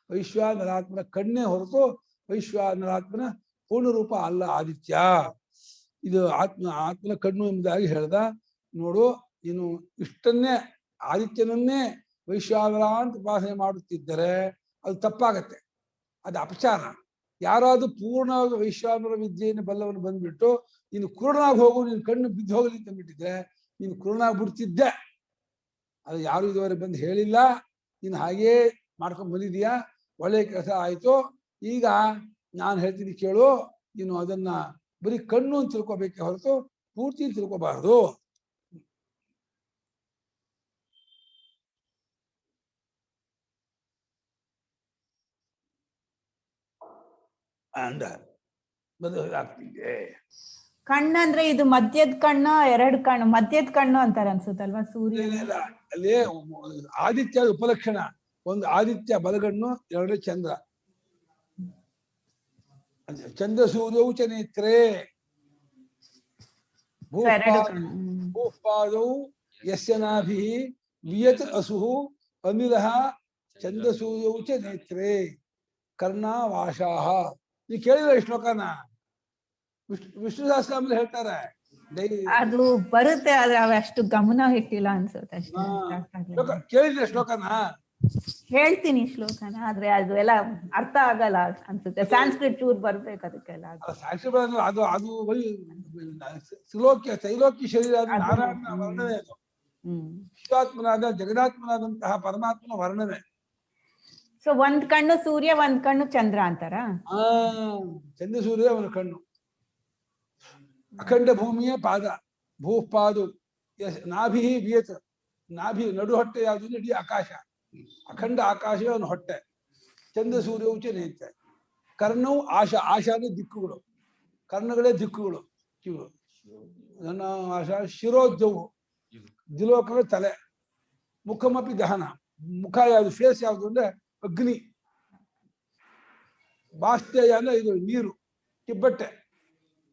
ವೈಶ್ವಾನರಾತ್ಮನ ಕಣ್ಣೇ ಹೊರತು ವೈಶ್ವಾನರಾತ್ಮನ ಪೂರ್ಣ ರೂಪ ಅಲ್ಲ ಆದಿತ್ಯ. ಇದು ಆತ್ಮನ ಕಣ್ಣು ಎಂಬುದಾಗಿ ಹೇಳ್ದ. ನೋಡು, ನೀನು ಇಷ್ಟನ್ನೇ ಆದಿತ್ಯನನ್ನೇ ವೈಶ್ವಾನರ ಅಂತ ಉಪಾಸನೆ ಮಾಡುತ್ತಿದ್ದರೆ ಅದು ತಪ್ಪಾಗತ್ತೆ. ಅದು ಅಪಚಾರ. ಯಾರಾದ್ರೂ ಪೂರ್ಣ ವೈಶ್ವಾನರ ವಿದ್ಯೆಯನ್ನು ಬಲ್ಲವನು ಬಂದ್ಬಿಟ್ಟು ನೀನು ಕುರುಡನಾಗಿ ಹೋಗು, ನೀನು ಕಣ್ಣು ಬಿದ್ದು ಹೋಗಲಿ ಅಂತ ಬಿಟ್ಟಿದ್ರೆ ನೀನು ಕುರುಡನಾಗಿ ಬಿಡ್ತಿದ್ದೆ. ಅದು ಯಾರು ಇದುವರೆಗೆ ಬಂದು ಹೇಳಿಲ್ಲ. ನೀನು ಹಾಗೇ ಮಾಡ್ಕೊಂಡ್ ಬಂದಿದೀಯಾ, ಒಳ್ಳೆ ಕೆಲಸ ಆಯ್ತು. ಈಗ ನಾನು ಹೇಳ್ತೀನಿ ಕೇಳು, ನೀನು ಅದನ್ನ ಬರೀ ಕಣ್ಣು ಅಂತ ತಿಳ್ಕೊಬೇಕೆ ಹೊರತು ಪೂರ್ತಿ ತಿಳ್ಕೊಬಾರ್ದು. ಅಂದ ಆಗ್ತಿದೆ. ಕಣ್ಣಂದ್ರೆ ಇದು ಮಧ್ಯದ ಕಣ್ಣು, ಎರಡು ಕಣ್ಣು, ಮಧ್ಯದ ಕಣ್ಣು ಅಂತಾರೆ ಅನ್ಸುತ್ತಲ್ವಾ ಸೂರ್ಯ? ಅಲ್ಲಿ ಆದಿತ್ಯ ಉಪಲಕ್ಷಣ. ಒಂದು ಆದಿತ್ಯ ಬಲಗಣ್ಣು, ಎರಡು ಚಂದ್ರ. ಚಂದ್ರ ಸೂರ್ಯವು ಚ ನೇತ್ರೇ ಭೂಪಾದೌ ಯಸ್ಯ ನಾಭಿಃ ವಿಯತ್ ಅಸುಃ ಅನಿಲಃ ಚಂದ್ರ ಸೂರ್ಯವು ಚ ನೇತ್ರೇ ಕರ್ಣಾವಾಶಾಃ. ನೀವು ಕೇಳಿದ್ರೆ ಶ್ಲೋಕನ ವಿಷ್ಣು ಸಹಸ್ರನಾಮದಲ್ಲಿ ಹೇಳ್ತಾರೆ. ಅದು ಬರುತ್ತೆ, ಆದ್ರೆ ಅಷ್ಟು ಗಮನ ಇಟ್ಟಿಲ್ಲ ಅನ್ಸುತ್ತೆ ಅಷ್ಟೇ. ಕೇಳಿದ್ರೆ ಶ್ಲೋಕನ ಹೇಳ್ತೀನಿ ಶ್ಲೋಕನ, ಆದ್ರೆ ಅದು ಎಲ್ಲ ಅರ್ಥ ಆಗಲ್ಲ ಅನ್ಸುತ್ತೆ. ಸಾಂಸ್ಕ್ರಿಟ್ ಚೂರ್ ಬರ್ಬೇಕು ಅದಕ್ಕೆಲ್ಲ. ಅದು ಅದು ತ್ರೈಲೋಕ್ಯ ಶರೀರ ನಾರಾಯಣನ ವರ್ಣನೆ. ಅದು ವಿಶ್ವಾತ್ಮನಾದ ಜಗದಾತ್ಮನಾದಂತಹ ಪರಮಾತ್ಮನ ವರ್ಣನೆ. ಸೊ ಒಂದ್ ಕಣ್ಣು ಸೂರ್ಯ, ಒಂದ್ ಕಣ್ಣು ಚಂದ್ರ ಅಂತಾರ. ಚಂದ್ರ ಸೂರ್ಯ ಅವನ ಕಣ್ಣು. ಅಖಂಡ ಭೂಮಿಯ ಪಾದ, ಭೂಪಾದು ನಾಭಿ ವಿಯತ್. ನಾಭಿ ನಡು ಹೊಟ್ಟೆ ಯಾವುದು? ಇಡೀ ಆಕಾಶ, ಅಖಂಡ ಆಕಾಶವೇ ಅವನ ಹೊಟ್ಟೆ. ಚಂದ್ರ ಸೂರ್ಯ ಉಚ್ಚ ನೇತ್ರ. ಕರ್ಣವು ಆಶಾ. ಆಶಾ ಅಂದ್ರೆ ದಿಕ್ಕುಗಳು, ಕರ್ಣಗಳೇ ದಿಕ್ಕುಗಳು, ಕಿವು. ನನ್ನ ಆಶಾ ಶಿರೋದ್ಯವು, ದಿಲೋಕವೇ ತಲೆ. ಮುಖಮಪಿ ದಹನ. ಮುಖ ಯಾವುದು? ಫೇಸ್ ಯಾವುದು ಅಂದ್ರೆ ಅಗ್ನಿ. ಬಾಷ್ಪೇಯ ಅಂದ್ರೆ ಇದು ನೀರು, ಕಿಬ್ಬಟ್ಟೆ.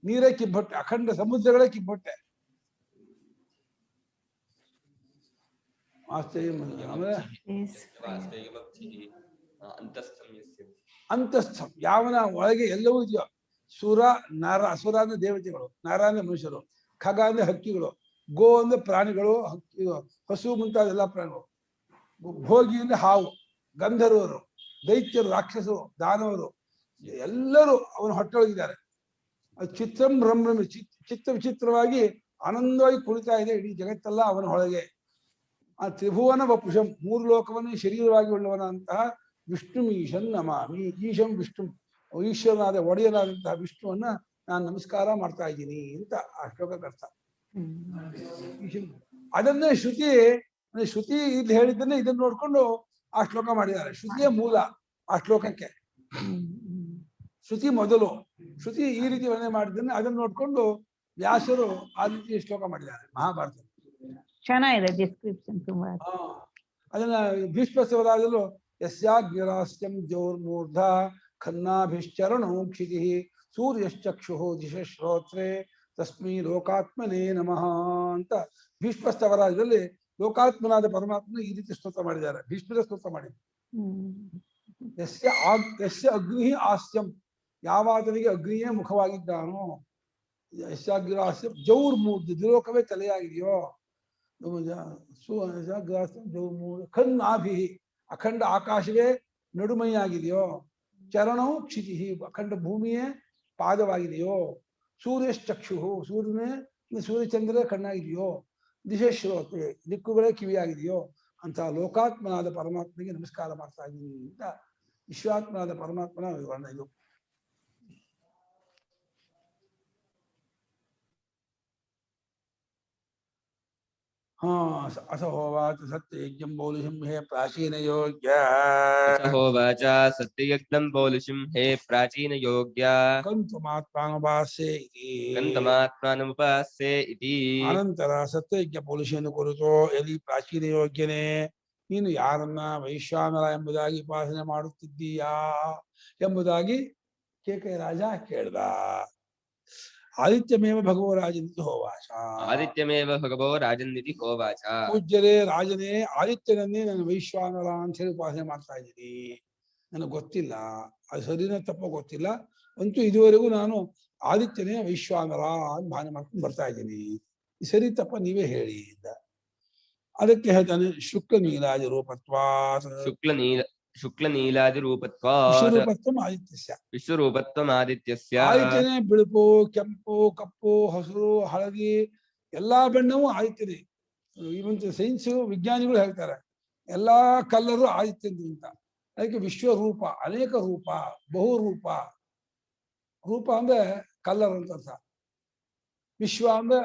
ನೀರೇ ಕಿಬ್ಬಟ್ಟೆ, ಅಖಂಡ ಸಮುದ್ರಗಳೇ ಕಿಬ್ಬಟ್ಟೆ. ಅಂತಸ್ಥಂ, ಯಾವನ ಒಳಗೆ ಎಲ್ಲವೂ ಇದೆಯೋ. ಸುರ ನರ. ಸುರ ಅಂದ್ರೆ ದೇವತೆಗಳು, ನರ ಅಂದ್ರೆ ಮನುಷ್ಯರು, ಖಗ ಅಂದ್ರೆ ಹಕ್ಕಿಗಳು, ಗೋ ಅಂದ್ರೆ ಪ್ರಾಣಿಗಳು, ಹಸು ಮುಂತಾದ ಎಲ್ಲ ಪ್ರಾಣಿಗಳು, ಭೋಗಿ ಅಂದ್ರೆ ಹಾವು, ಗಂಧರ್ವರು, ದೈತ್ಯರು, ರಾಕ್ಷಸರು, ದಾನವರು ಎಲ್ಲರೂ ಅವನ ಹೊಟ್ಟೆಯೊಳಗಿದ್ದಾರೆ. ಚಿತ್ರಂ ಬ್ರಹ್ಮ, ಚಿತ್ರ ವಿಚಿತ್ರವಾಗಿ ಆನಂದವಾಗಿ ಕುಳಿತಾ ಇದೆ ಇಡೀ ಜಗತ್ತೆಲ್ಲ ಅವನ ಒಳಗೆ. ಆ ತ್ರಿಭುವನ ವಪುಷಂ, ಮೂರು ಲೋಕವನ್ನು ಶರೀರವಾಗಿ ಉಳ್ಳವನಂತಹ ವಿಷ್ಣು ಈಶನ್ ನಮಾಮಿ. ಈಶಂ ವಿಷ್ಣು, ಈಶ್ವರನಾದ ಒಡೆಯನಾದಂತಹ ವಿಷ್ಣುವನ್ನ ನಾನು ನಮಸ್ಕಾರ ಮಾಡ್ತಾ ಇದ್ದೀನಿ ಅಂತ ಆ ಶ್ಲೋಕಕ್ಕೆ ಅರ್ಥ. ಅದನ್ನೇ ಶ್ರುತಿ ಇಲ್ಲಿ ಹೇಳಿದ್ದನ್ನೇ ಇದನ್ನ ನೋಡ್ಕೊಂಡು ಆ ಶ್ಲೋಕ ಮಾಡಿದ್ದಾರೆ. ಶ್ರುತಿಯ ಮೂಲ ಆ ಶ್ಲೋಕಕ್ಕೆ. ಶ್ರುತಿ ಮೊದಲು. ಶ್ರುತಿ ಈ ರೀತಿ ವರ್ಣನೆ ಮಾಡಿದ್ದನ್ನು ಅದನ್ನು ನೋಡ್ಕೊಂಡು ವ್ಯಾಸರು ಆ ರೀತಿ ಶ್ಲೋಕ ಮಾಡಿದ್ದಾರೆ ಮಹಾಭಾರತ. ಚೆನ್ನಾಗಿದೆ ಡಿಸ್ಕ್ರಿಪ್ಷನ್ ತುಂಬಾ. ಅದನ್ನ ಭೀಷ್ಮಸವರಾಜರು ಯಸ್ಯಾಗ್ರಾಸ್ಯಂ ಜೋರ್ಮೂರ್ಧ ಖನ್ನಾಭಿಶ್ಚರಣೋ ಕ್ಷಿತಿಃ ಸೂರ್ಯಶ್ಚಕ್ಷುಃ ದಿಶಶ್ರೋತ್ರೆ ತಸ್ಮೈ ಲೋಕಾತ್ಮನೇ ನಮಃ ಅಂತ ಭೀಷ್ಮಸ್ತವರಾಜದಲ್ಲಿ ಲೋಕಾತ್ಮನಾದ ಪರಮಾತ್ಮನ ಈ ರೀತಿ ಸ್ತೋತ್ರ ಮಾಡಿದ್ದಾರೆ. ಭೀಷ್ಮರ ಸ್ತೋತ್ರ ಮಾಡಿದ್ದಾರೆ. ಯಸ್ಯ ಅಗ್ನಿ ಆಸ್ಯಂ, ಯಾವಾತನಿಗೆ ಅಗ್ನಿಯೇ ಮುಖವಾಗಿದ್ದಾನೋ. ಯಸ್ಯಾಗ್ರಾಸ್ಯಂ ಜೌರ್ಮೂರ್ಧ, ದಿಲೋಕವೇ ತಲೆಯಾಗಿದೆಯೋ. ಖನ್ನಾಭಿ, ಅಖಂಡ ಆಕಾಶವೇ ನಡುಮೈಯಾಗಿದೆಯೋ. ಚರಣವು ಕ್ಷಿತಿ, ಅಖಂಡ ಭೂಮಿಯೇ ಪಾದವಾಗಿದೆಯೋ. ಸೂರ್ಯಶ್ಚಕ್ಷು, ಸೂರ್ಯಚಂದ್ರ ಕಣ್ಣಾಗಿದೆಯೋ. ದಿಶಶ್ರೋತೆ, ದಿಕ್ಕುಗಳೇ ಕಿವಿಯಾಗಿದೆಯೋ ಅಂತ ಲೋಕಾತ್ಮನಾದ ಪರಮಾತ್ಮನಿಗೆ ನಮಸ್ಕಾರ ಮಾಡ್ತಾ ಇದ್ದೀನಿ ಅಂತ ವಿಶ್ವಾತ್ಮನಾದ ಪರಮಾತ್ಮನ ವಿವರಣೆ ಇದು. ಅಸಹೋವಾಚ ಸತ್ಯಯಜ್ಞಂ ಪೌಲುಷಂ ಹೇ ಪ್ರಾಚೀನ ಯೋಗ್ಯ. ಅಸಹೋವಾಚ ಸತ್ಯಯಜ್ಞಂ ಪೌಲುಷಂ ಹೇ ಪ್ರಾಚೀನ ಯೋಗ್ಯ. ಕಂತಮಾತ್ಮಾನುಪಾಸ್ಯೆ ಇತಿ. ಕಂತಮಾತ್ಮಾನುಪಾಸ್ಯೆ ಇತಿ. ಅನಂತರ ಸತ್ಯಯಜ್ಞ ಪೌಲುಷೆಯನ್ನು ಕುರಿತು, ಯದಿ ಪ್ರಾಚೀನ ಯೋಗ್ಯನೇ, ನೀನು ಯಾರನ್ನ ವೈಶ್ವಾನರ ಎಂಬುದಾಗಿ ಉಪಾಸನೆ ಮಾಡುತ್ತಿದ್ದೀಯಾ ಎಂಬುದಾಗಿ ಕೇಕಯ ರಾಜ ಕೇಳ್ದ. ಆದಿತ್ಯಮೇವ ಭಗವೋ ರಾಜನಿತಿ ಹೋವಾಚ. ಆದಿತ್ಯಮೇವ ಭಗವೋ ರಾಜನಿತಿ ಹೋವಾಚ. ಪೂಜ್ಯರೇ, ರಾಜನೇ, ಆದಿತ್ಯನನ್ನೇ ನಾನು ವೈಶ್ವಾನರ ಅಂತ ಹೇಳಿ ಉಪಾಸನೆ ಮಾಡ್ತಾ ಇದ್ದೀನಿ. ನನಗೆ ಗೊತ್ತಿಲ್ಲ, ಅದು ಸರಿನ ತಪ್ಪ ಗೊತ್ತಿಲ್ಲ. ಅಂತೂ ಇದುವರೆಗೂ ನಾನು ಆದಿತ್ಯನೇ ವೈಶ್ವಾನರ ಅಂತ ಭಾವನೆ ಮಾಡ್ಕೊಂಡು ಬರ್ತಾ ಇದ್ದೀನಿ. ಸರಿ ತಪ್ಪ ನೀವೇ ಹೇಳಿ. ಅದಕ್ಕೆ ಹೇಳ್ತಾನೆ ಶುಕ್ಲ ನೀಲಾಜ ರೂಪತ್ವಾ. ಶುಕ್ಲನೀಲಾದಿರೂಪತ್ವಾತ್ ವಿಶ್ವರೂಪತ್ವಂ ಆದಿತ್ಯಸ್ಯ. ವಿಶ್ವರೂಪತ್ವಮಾದಿತ್ಯಸ್ಯ ಆದಿತ್ಯನೇ ಬಿಳುಪು, ಕೆಂಪು, ಕಪ್ಪು, ಹಸಿರು, ಹಳದಿ ಎಲ್ಲಾ ಬಣ್ಣವೂ ಆದಿತ್ಯನೇ. ಇವಂತ ಸೈನ್ಸ್ ವಿಜ್ಞಾನಿಗಳು ಹೇಳ್ತಾರೆ ಎಲ್ಲಾ ಕಲ್ಲರು ಆದಿತ್ಯದ್ದು ಅಂತ. ಅದಕ್ಕೆ ವಿಶ್ವರೂಪ, ಅನೇಕ ರೂಪ, ಬಹುರೂಪ. ರೂಪ ಅಂದ್ರೆ ಕಲ್ಲರ್ ಅಂತ ಅರ್ಥ. ವಿಶ್ವ ಅಂದ್ರೆ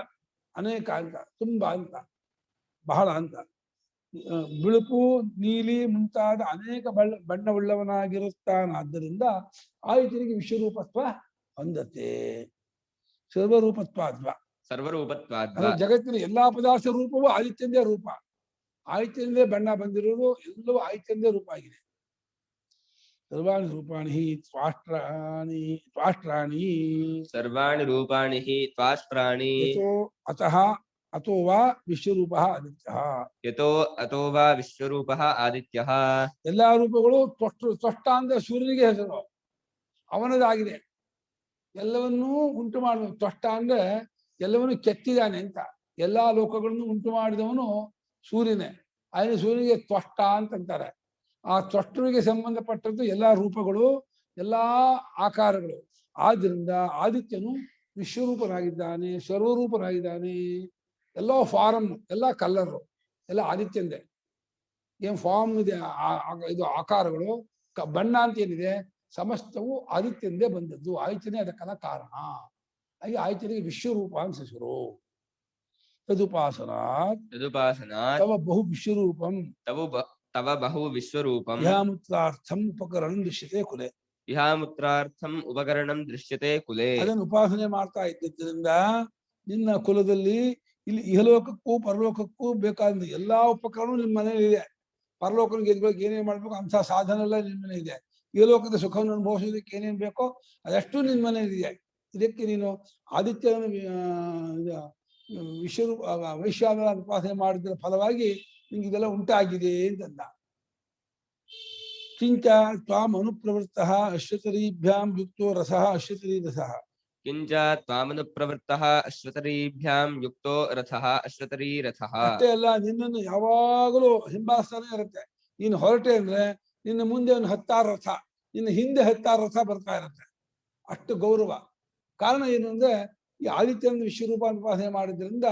ಅನೇಕ ಅಂತ, ತುಂಬಾ ಅಂತ, ಬಹಳ ಅಂತ. ಬಿಳುಪು, ನೀಲಿ ಮುಂತಾದ ಅನೇಕ ಬಣ್ಣವುಳ್ಳವನಾಗಿರುತ್ತಾನಾದ್ದರಿಂದ ಆದಿತ್ಯನಿಗೆ ವಿಶ್ವರೂಪತ್ವ ಹೊಂದತೆ. ಸರ್ವರೂಪತ್ವ ಸರ್ವರೂಪತ್ವಾದ್ವ ಅಂದ್ರೆ ಜಗತ್ತಿನ ಎಲ್ಲಾ ಪದಾರ್ಥ ರೂಪವೂ ಆದಿತ್ಯಂದೇ ರೂಪ. ಆದಿತ್ಯಂದೇ ಬಣ್ಣ ಬಂದಿರೋದು ಎಲ್ಲವೂ ಆದಿತ್ಯಂದೇ ರೂಪ ಆಗಿದೆ. ಸರ್ವಾಣಿ ರೂಪಾಣಿ ತ್ವಾಷ್ಟ್ರಾಣಿ ಸರ್ವಾಣಿ ರೂಪಾಣಿ ಹಿ ತ್ವಾಷ್ಟ್ರಾಣಿ ಅತಃ ಅಥೋ ವಾ ವಿಶ್ವರೂಪಃ ಆದಿತ್ಯಃ. ಯತೋ ಅತೋ ವಾ ವಿಶ್ವರೂಪಃ ಆದಿತ್ಯಃ. ಎಲ್ಲಾ ರೂಪಗಳು ತ್ವಷ್ಟ ಅಂದ್ರೆ ಸೂರ್ಯನಿಗೆ ಹೆಸರು, ಅವನದಾಗಿದೆ. ಎಲ್ಲವನ್ನೂ ಉಂಟು ಮಾಡುವ ತ್ವಷ್ಟ ಅಂದ್ರೆ ಎಲ್ಲವನ್ನೂ ಕೆತ್ತಿದ್ದಾನೆ ಅಂತ. ಎಲ್ಲಾ ಲೋಕಗಳನ್ನು ಉಂಟು ಮಾಡಿದವನು ಸೂರ್ಯನೇ. ಆದರೆ ಸೂರ್ಯನಿಗೆ ತ್ವಷ್ಟ ಅಂತಂತಾರೆ. ಆ ತ್ವಷ್ಟನಿಗೆ ಸಂಬಂಧಪಟ್ಟದ್ದು ಎಲ್ಲಾ ರೂಪಗಳು, ಎಲ್ಲಾ ಆಕಾರಗಳು. ಆದ್ರಿಂದ ಆದಿತ್ಯನು ವಿಶ್ವರೂಪನಾಗಿದ್ದಾನೆ, ಸರ್ವರೂಪನಾಗಿದ್ದಾನೆ. ಎಲ್ಲ ಫಾರಮ್, ಎಲ್ಲ ಕಲ್ಲರು, ಎಲ್ಲ ಆದಿತ್ಯಂದೇ. ಏನ್ ಫಾರ್ಮ್ ಇದೆ, ಇದು ಆಕಾರಗಳು, ಬಣ್ಣ ಅಂತ ಏನಿದೆ ಸಮಸ್ತವು ಆದಿತ್ಯಂದೇ ಬಂದದ್ದು. ಆದಿತ್ಯನೇ ಅದಕ್ಕೆಲ್ಲ ಕಾರಣ. ಹಾಗೆ ಆದಿತ್ಯನಿಗೆ ವಿಶ್ವರೂಪ ಅಂತ ಹೆಸರು. ತದುಪಾಸನಾತ್ ತವ ಬಹು ವಿಶ್ವರೂಪಂ ತವ ಬಹು ವಿಶ್ವರೂಪಂ ಇಹಾಮೂತ್ರಾರ್ಥಂ ಉಪಕರಣಂ ದೃಶ್ಯತೆ ಕುಲೆ. ಇಹಾಮೂತ್ರಾರ್ಥಂ ಉಪಕರಣಂ ದೃಶ್ಯತೆ ಕುಲೆ. ಅದನ್ನು ಉಪಾಸನೆ ಮಾಡ್ತಾ ಇದ್ದಿದ್ದರಿಂದ ನಿನ್ನ ಕುಲದಲ್ಲಿ ಇಲ್ಲಿ ಇಹಲೋಕಕ್ಕೂ ಪರಲೋಕಕ್ಕೂ ಬೇಕಾದ ಎಲ್ಲಾ ಉಪಕರಣ ನಿಮ್ಮ ಮನೇಲಿ ಇದೆ. ಪರಲೋಕನ ಗೆದ್ಗಳಿಗೆ ಏನೇನ್ ಮಾಡ್ಬೇಕು ಅಂತ ಸಾಧನ ಎಲ್ಲ ನಿಮ್ಮ ಮನೆ ಇದೆ. ಇಹಲೋಕದ ಸುಖವನ್ನು ಅನುಭವಿಸೋದಕ್ಕೆ ಏನೇನ್ ಬೇಕೋ ಅದಷ್ಟು ನಿನ್ನ ಮನೇಲಿ ಇದೆ. ಇದಕ್ಕೆ ನೀನು ಆದಿತ್ಯನ ವಿಶ್ವರೂಪ ವೈಶ್ವಾನರ ಉಪಾಸನೆ ಮಾಡಿದ ಫಲವಾಗಿ ನಿಂಗೆ ಇದೆಲ್ಲ ಉಂಟಾಗಿದೆ ಅಂತಂದ. ಕಿಂಚ ತ್ವಾಂ ಅನುಪ್ರವೃತ್ತಃ ಅಶ್ವತರೀಭ್ಯಾಂ ಯುಕ್ತೋ ರಸಃ ಅಶ್ವತರೀ ರಸಃ. ಕಿಂಚ ತ್ವಾಮನುಪ್ರವೃತ್ತಃ ಅಶ್ವತರೀಭ್ಯಾಂ ಯುಕ್ತೋ ರಥಃ ಅಶ್ವತರೀ ರಥಃ. ಅಷ್ಟೇ ಅಲ್ಲ, ನಿನ್ನನ್ನು ಯಾವಾಗಲೂ ಹಿಂಬಾಲಿಸ್ತಾನೆ ಇರುತ್ತೆ. ನೀನು ಹೊರಟೆ ಅಂದ್ರೆ ನಿನ್ನ ಮುಂದೆ ಒಂದು 10 ರಥ, ನಿನ್ನ ಹಿಂದೆ 10 ರಥ ಬರ್ತಾ ಇರುತ್ತೆ. ಅಷ್ಟು ಗೌರವ. ಕಾರಣ ಏನು ಅಂದ್ರೆ ಈ ಆದಿತ್ಯನ ವಿಶ್ವರೂಪ ಉಪಾಸನೆ ಮಾಡಿದ್ರಿಂದ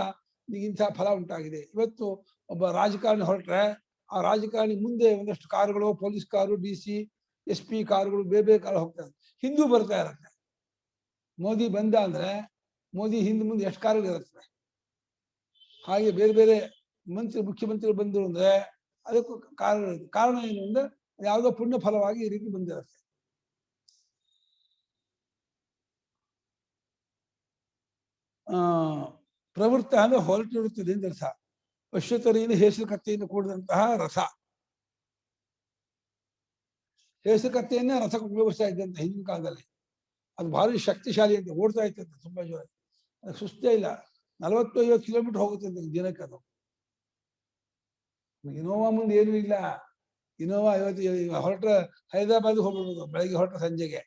ನಿಮಗೆ ಇಂಥ ಫಲ ಉಂಟಾಗಿದೆ. ಇವತ್ತು ಒಬ್ಬ ರಾಜಕಾರಣಿ ಹೊರಟ್ರೆ ಆ ರಾಜಕಾರಣಿ ಮುಂದೆ ಒಂದಷ್ಟು ಕಾರುಗಳು, ಪೊಲೀಸ್ ಕಾರು, DC, SP ಕಾರುಗಳು, ಬೇರೆ ಕಾರು ಹೋಗ್ತಾರೆ, ಹಿಂದೂ ಬರ್ತಾ ಇರುತ್ತೆ. ಮೋದಿ ಬಂದ ಅಂದ್ರೆ ಮೋದಿ ಹಿಂದೆ ಮುಂದೆ ಎಷ್ಟು ಕಾರುಗಳು ಇರುತ್ತೆ. ಹಾಗೆ ಬೇರೆ ಬೇರೆ ಮುಖ್ಯಮಂತ್ರಿಗಳು ಬಂದರು ಅಂದ್ರೆ ಅದಕ್ಕೂ ಕಾರಣ ಏನು ಅಂದ್ರೆ ಯಾವುದೋ ಪುಣ್ಯ ಫಲವಾಗಿ ಈ ರೀತಿ ಬಂದಿರುತ್ತೆ. ಪ್ರವೃತ್ತ ಅಂದ್ರೆ ಹೊರಟಿರುತ್ತದೆ ಅಂತ ಅರ್ಥ. ಅಶ್ವತರಿಯಿಂದ ಹೇಸಕತ್ತೆಯಿಂದ ಕೂಡಿದಂತಹ ರಥ. ಹೇಸಕತ್ತೆಯನ್ನೇ ರಥಕ್ಕೆ ಉಪಯೋಗಿಸ್ತಾ ಇದ್ದಂತೆ ಹಿಂದಿನ ಕಾಲದಲ್ಲಿ. ಅದು ಭಾರಿ ಶಕ್ತಿಶಾಲಿ ಅಂತ, ಓಡ್ತಾ ಇತ್ತಂತೆ ತುಂಬಾ ಜೋರ. ಅದಕ್ಕೆ ಸುಸ್ತೇ ಇಲ್ಲ. 40-50 ಕಿಲೋಮೀಟರ್ ಹೋಗುತ್ತೆ ದಿನಕ್ಕೆ ಅದು. ಇನೋವಾ ಮುಂದೆ ಏನೂ ಇಲ್ಲ. ಇನೋವಾ ಹೊರಟ್ರೆ ಹೈದರಾಬಾದ್ ಹೋಗ್ಬಿಡ್ಬೋದು ಬೆಳಗ್ಗೆ ಹೊರಟ್ರೆ ಸಂಜೆಗೆ.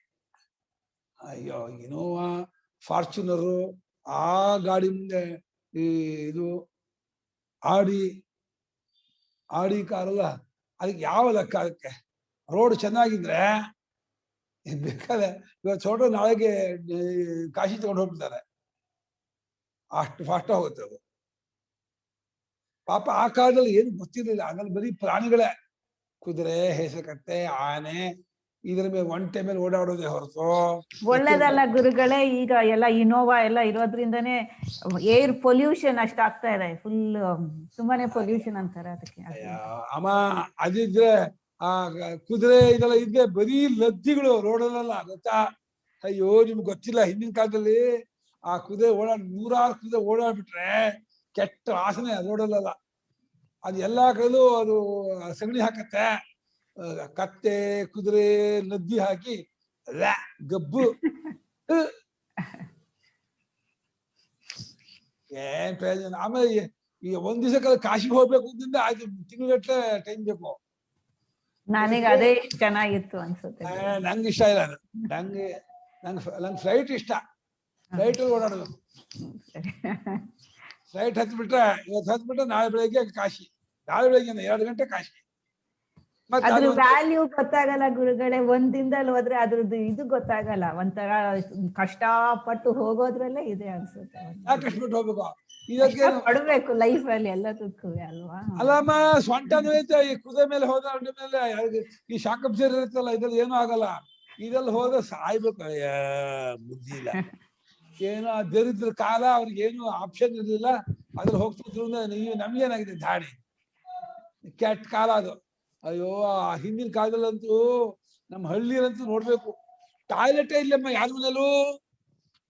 ಅಯ್ಯೋ, ಇನೋವಾ, ಫಾರ್ಚುನರು, ಆ ಗಾಡಿ ಮುಂದೆ ಇದು ಆಡಿ ಕಾರಲ್ಲ, ಅದಕ್ಕೆ ಯಾವ ಲೆಕ್ಕ. ಅದಕ್ಕೆ ರೋಡ್ ಚೆನ್ನಾಗಿದ್ರೆ ಬೇಕಾದ್ರೆ ಇವತ್ತು ಹೊರಟು ನಾಳೆಗೆ ಕಾಶಿ ತಗೊಂಡು ಹೋಗ್ಬಿಡ್ತಾರೆ, ಅಷ್ಟು ಫಾಸ್ಟ್ ಹೋಗುತ್ತೆ ಅದು. ಪಾಪ ಆ ಕಾಲದಲ್ಲಿ ಏನು ಗೊತ್ತಿರಲಿಲ್ಲ. ಆಮೇಲೆ ಬರೀ ಪ್ರಾಣಿಗಳೇ, ಕುದುರೆ, ಹೇಸಕತ್ತೆ, ಆನೆ, ಇದ್ರ ಮೇಲೆ ಒಂಟೆ ಮೇಲೆ ಓಡಾಡೋದೇ ಹೊರತು. ಒಳ್ಳೇದಲ್ಲ ಗುರುಗಳೇ. ಈಗ ಎಲ್ಲ ಇನೋವಾ ಎಲ್ಲ ಇರೋದ್ರಿಂದನೇ ಏರ್ ಪೊಲ್ಯೂಷನ್ ಅಷ್ಟ ಆಗ್ತಾ ಇದೆ. ಫುಲ್ ತುಂಬಾನೇ ಪೊಲ್ಯೂಷನ್ ಅಂತಾರೆ ಅದಕ್ಕೆ. ಅಮ್ಮ ಅದಿದ್ರೆ ಆ ಕುದುರೆ ಇದೆಲ್ಲ ಇದ್ದೆ ಬರೀ ಲದ್ದಿಗಳು ರೋಡಲ್ಲೆಲ್ಲ, ಗೊತ್ತಾ? ಅಯ್ಯೋ, ನಿಮ್ಗೆ ಗೊತ್ತಿಲ್ಲ, ಹಿಂದಿನ ಕಾಲದಲ್ಲಿ ಆ ಕುದುರೆ 100 ಕುದುರೆ ಓಡಾಡ್ಬಿಟ್ರೆ ಕೆಟ್ಟ ವಾಸನೆ ರೋಡಲ್ಲೆಲ್ಲ. ಅದು ಎಲ್ಲಾ ಕಡೆಲೂ ಅದು ಸಗಣಿ ಹಾಕತ್ತೆ. ಕತ್ತೆ, ಕುದುರೆ, ಲದ್ದಿ ಹಾಕಿ ಗಬ್ಬು. ಏನ್ ಪ್ರಯೋಜನ? ಆಮೇಲೆ ಈಗ ಒಂದ್ ದಿವಸ ಕಾಶಿಗೆ ಹೋಗ್ಬೇಕು ಅಂತಿಂದ ಆಯ್ತು, ತಿಂಗಳಗಟ್ಟಲೆ ಟೈಮ್ ಬೇಕು. ನನಗೆ ಅದೇ ಚೆನ್ನಾಗಿತ್ತು ಅನ್ಸುತ್ತೆ. ನಂಗೆ ಇಷ್ಟ ಇಲ್ಲ ಅದು. ನಂಗೆ ಫ್ಲೈಟ್ ಇಷ್ಟ. ಫ್ಲೈಟ್ ಓಡಾಡೋದು. ಫ್ಲೈಟ್ ಹತ್ಬಿಟ್ರೆ ಇವತ್ತು ಹತ್ಬಿಟ್ರೆ ನಾಳೆ ಬೆಳಗ್ಗೆ ಕಾಶಿ, ನಾಳೆ ಬೆಳಗ್ಗೆ 2 ಗಂಟೆ ಕಾಶಿ. ಮತ್ತೆ ಅದ್ರ ಅದು ವ್ಯಾಲ್ಯೂ ಗೊತ್ತಾಗಲ್ಲ ಗುರುಗಳೇ. ಒಂದ್ ದಿನದಲ್ಲಿ ಹೋದ್ರೆ ಅದ್ರದ್ದು ಇದು ಗೊತ್ತಾಗಲ್ಲ. ಒಂಥರ ಕಷ್ಟಪಟ್ಟು ಹೋಗೋದ್ರಲ್ಲೇ ಇದೆ ಅನ್ಸುತ್ತೆ. ಯಾಕೆ ಕಷ್ಟಪಟ್ಟು ಹೋಗ್ಬೇಕು? ಇದಕ್ಕೆ ಪಡ್ಬೇಕು ಲೈಫ್ ಅಲ್ಲಿ ಎಲ್ಲದಕ್ಕೂ ಅಲ್ವಾ. ಅಲ್ಲಮ್ಮ, ಸೊಂಟ ನೋಯ್ತೆ ಈ ಕುದುರೆ ಮೇಲೆ ಹೋದ ಅಡ್ಡ ಮೇಲೆ ಈ ಶಾಕಬ್ಜರ್ ಇರುತ್ತಲ್ಲ, ಇದ್ರಲ್ಲಿ ಏನೂ ಆಗಲ್ಲ. ಇದ್ರಲ್ಲಿ ಹೋದ್ರೆ ಸಾಯ್ಬೇಕು. ಬುದ್ಧಿ ಇಲ್ಲ ಏನೋ ದರಿದ್ರ ಕಾಲ, ಅವ್ರಿಗೆ ಏನು ಆಪ್ಷನ್ ಇರ್ಲಿಲ್ಲ, ಅದ್ರಲ್ಲಿ ಹೋಗ್ತಿದ್ರು. ನೀವು ನಮ್ಗೇನಾಗಿದೆ ದಾಡಿ ಕೆಟ್ಟ ಕಾಲ ಅದು. ಅಯ್ಯೋ, ಆ ಹಿಂದಿನ ಕಾಲದಲ್ಲಂತೂ ನಮ್ಮ ಹಳ್ಳಿಯಲ್ಲಂತೂ ನೋಡ್ಬೇಕು, ಟಾಯ್ಲೆಟೇ ಇಲ್ಲಮ್ಮ ಯಾರ ಮನೇಲೂ.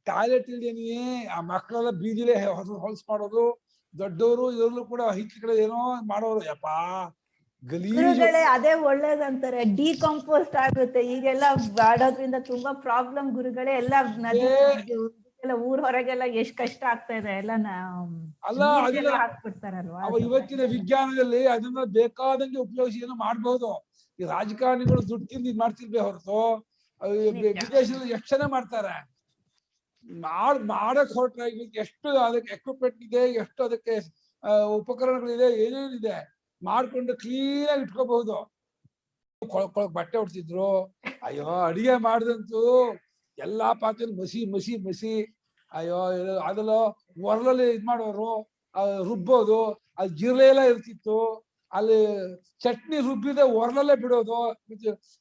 ಟಾಯ್ಲೆಟ್ ಇಲ್ದೇನೆ ಆ ಮಕ್ಕಳೆಲ್ಲ ಬೀದಿಲೇ ಹೊಲಸ್ ಮಾಡೋದು, ದೊಡ್ಡವರು ಇವ್ರಲ್ಲೂ ಕೂಡ ಹಿಚ್ಚ ಕಡೆ ಏನೋ ಮಾಡೋರು. ಯಪ್ಪಾ ಗಲೀಜು. ಗುರುಗಳೇ ಅದೇ ಒಳ್ಳೇದಂತಾರೆ, ಡಿಕಂಪೋಸ್ಟ್ ಆಗುತ್ತೆ. ಈಗೆಲ್ಲ ಬಾಡೋದ್ರಿಂದ ತುಂಬಾ ಪ್ರಾಬ್ಲಮ್ ಗುರುಗಳೇ. ಎಲ್ಲ ನದಿ ಎಲ್ಲ ಊರ್ ಹೊರಗೆಲ್ಲ ಎಷ್ಟ್ ಕಷ್ಟ ಆಗ್ತಾ ಇದೆ. ಎಲ್ಲ ಅಲ್ಲ ಅದನ್ನ ಹಾಕ್ಬಿಡ್ತಾರಲ್ವಾ. ಇವತ್ತಿನ ವಿಜ್ಞಾನದಲ್ಲಿ ಅದನ್ನ ಬೇಕಾದಂಗೆ ಉಪಯೋಗಿಸಿ ಏನೋ ಮಾಡ್ಬಹುದು. ಈ ರಾಜಕಾರಣಿಗಳು ದುಡ್ಡು ತಿಂದು ಇದ್ ಮಾಡ್ತಿರ್ಬೇ ಹೊರತು ವಿದೇಶದಲ್ಲಿ ಎಷ್ಟು ಜನ ಮಾಡ್ತಾರೆ. ಮಾಡಕ್ ಹೊರಟ್ರೆ ಎಷ್ಟು ಅದಕ್ಕೆ ಎಕ್ವಿಪ್ಮೆಂಟ್ ಇದೆ, ಎಷ್ಟು ಅದಕ್ಕೆ ಉಪಕರಣಗಳಿದೆ, ಏನೇನಿದೆ, ಮಾಡ್ಕೊಂಡು ಕ್ಲೀನ್ ಆಗಿ ಇಟ್ಕೋಬಹುದು. ಬಟ್ಟೆ ಹೊಡ್ತಿದ್ರು. ಅಯ್ಯೋ, ಅಡಿಗೆ ಮಾಡ್ದಂತೂ ಎಲ್ಲಾ ಪಾತ್ರೆ ಮಸಿ ಮಸಿ ಮಸಿ. ಅಯ್ಯೋ, ಅದೆಲ್ಲ ಒರಳಲ್ಲಿ ಇದ್ ಮಾಡೋರು, ರುಬ್ಬೋದು. ಅಲ್ಲಿ ಜಿರಳೆ ಎಲ್ಲ ಇರ್ತಿತ್ತು. ಅಲ್ಲಿ ಚಟ್ನಿ ರುಬ್ಬಿದೆ ಒರಳಲ್ಲೇ ಬಿಡೋದು.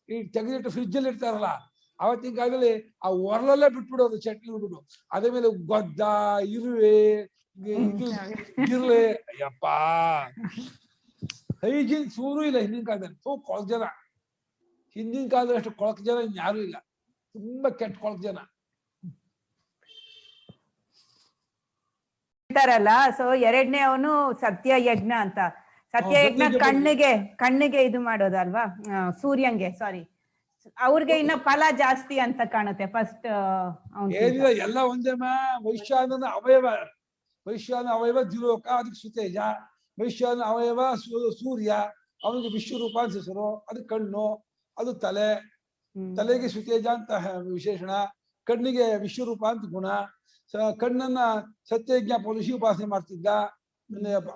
ಈ ತೆಗೆದಿಟ್ಟು ಫ್ರಿಜ್ ಅಲ್ಲಿ ಇರ್ತಾರಲ್ಲ, ಅವತ್ತಿನ ಕಾಲದಲ್ಲಿ ಆ ಒರಳಲ್ಲೇ ಬಿಟ್ಬಿಡೋದು ಚಟ್ನಿ ರುಬ್ಬಿಟ್ಟು. ಅದ್ರ ಮೇಲೆ ಗೊದ್ದ, ಇರುವೆ, ಇದು ಜಿರಳೆ. ಅಯ್ಯಪ್ಪಾ, ಹೈಜೀನ್ ಸೂರು ಇಲ್ಲ ಹಿಂದಿನ ಕಾಲದಲ್ಲಿ. ಕೊಳಕ್ ಜನ. ಹಿಂದಿನ ಕಾಲದಲ್ಲಿ ಅಷ್ಟು ಕೊಳಕ್ ಜನ ಇನ್ಯಾರು ಇಲ್ಲ. ತುಂಬಾ ಕೆಟ್ಟ ಕೊಳಕ್ ಜನ ಹೇಳ್ತಾರಲ್ಲ. ಸೊ ಎರಡನೇ ಅವನು ಸತ್ಯ ಯಜ್ಞ ಅಂತ. ಸತ್ಯ ಯಜ್ಞ ಕಣ್ಣಿಗೆ ಇದು ಮಾಡೋದಲ್ವಾ, ಸೂರ್ಯಂಗೆ. ಸಾರಿ, ಅವ್ರಿಗೆ ಇನ್ನ ಫಲ ಜಾಸ್ತಿ ಅಂತ ಕಾಣುತ್ತೆ. ಫಸ್ಟ್ ಏನಿಲ್ಲ, ಎಲ್ಲ ಒಂದೇಮ್ಮ. ವೈಶ್ವಾನರ ಅವಯವ ದ್ವಿಲೋಕ, ಅದಕ್ಕೆ ಸುತೇಜ. ವೈಶ್ವಾನ ಅವಯವ ಸೂರ್ಯ, ಅವನಿಗೆ ವಿಶ್ವರೂಪ ಅಂತ ಹೆಸರು. ಅದು ಕಣ್ಣು, ಅದು ತಲೆ. ತಲೆಗೆ ಸುತೇಜ ಅಂತ ವಿಶೇಷಣ, ಕಣ್ಣಿಗೆ ವಿಶ್ವರೂಪ ಅಂತ ಗುಣ. ಕಣ್ಣನ್ನ ಸತ್ಯಯಜ್ಞ ಪೊಲಿಸಿ ಉಪಾಸನೆ ಮಾಡ್ತಿದ್ದ.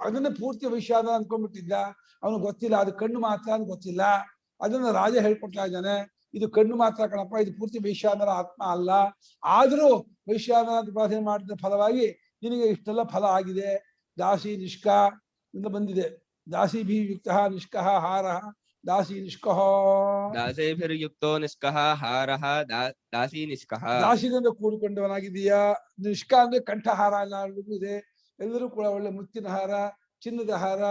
ಅದನ್ನ ಪೂರ್ತಿ ವೈಶ್ವಾನ ಅನ್ಕೊಂಡ್ಬಿಟ್ಟಿದ್ದ. ಅವನು ಗೊತ್ತಿಲ್ಲ ಅದು ಕಣ್ಣು ಮಾತ್ರ ಅಂತ ಗೊತ್ತಿಲ್ಲ. ಅದನ್ನ ರಾಜ ಹೇಳ್ಕೊಡ್ತಾ ಇದ್ದಾನೆ, ಇದು ಕಣ್ಣು ಮಾತ್ರ ಕಣಪ್ಪ, ಇದು ಪೂರ್ತಿ ವೈಶ್ವಾನರ ಆತ್ಮ ಅಲ್ಲ. ಆದ್ರೂ ವೈಶ್ವಾನರ ಉಪಾಸನೆ ಮಾಡಿದ ಫಲವಾಗಿ ನಿನಗೆ ಇಷ್ಟೆಲ್ಲ ಫಲ ಆಗಿದೆ. ದಾಸಿ ನಿಷ್ಕ ಅಂತ ಬಂದಿದೆ. ದಾಸಿಭಿ ಯುಕ್ತಃ ನಿಷ್ಕಃ ಹಾರಃ ದಾಸಿ ನಿಷ್ಕಃ. ದಾಸೇಭಿರ್ಯುಕ್ತೋ ನಿಷ್ಕಃ ಹಾರಃ ದಾಸಿ ನಿಷ್ಕಃ. ದಾಸಿನಿಂದ ಕೂಡಿಕೊಂಡವನಾಗಿದೀಯಾ. ನಿಷ್ಕ ಅಂದ್ರೆ ಕಂಠಹಾರ ಎಲ್ಲರಿಗೂ ಇದೆ. ಎಲ್ಲರೂ ಕೂಡ ಒಳ್ಳೆ ಮುತ್ತಿನ ಹಾರ, ಚಿನ್ನದ ಹಾರ,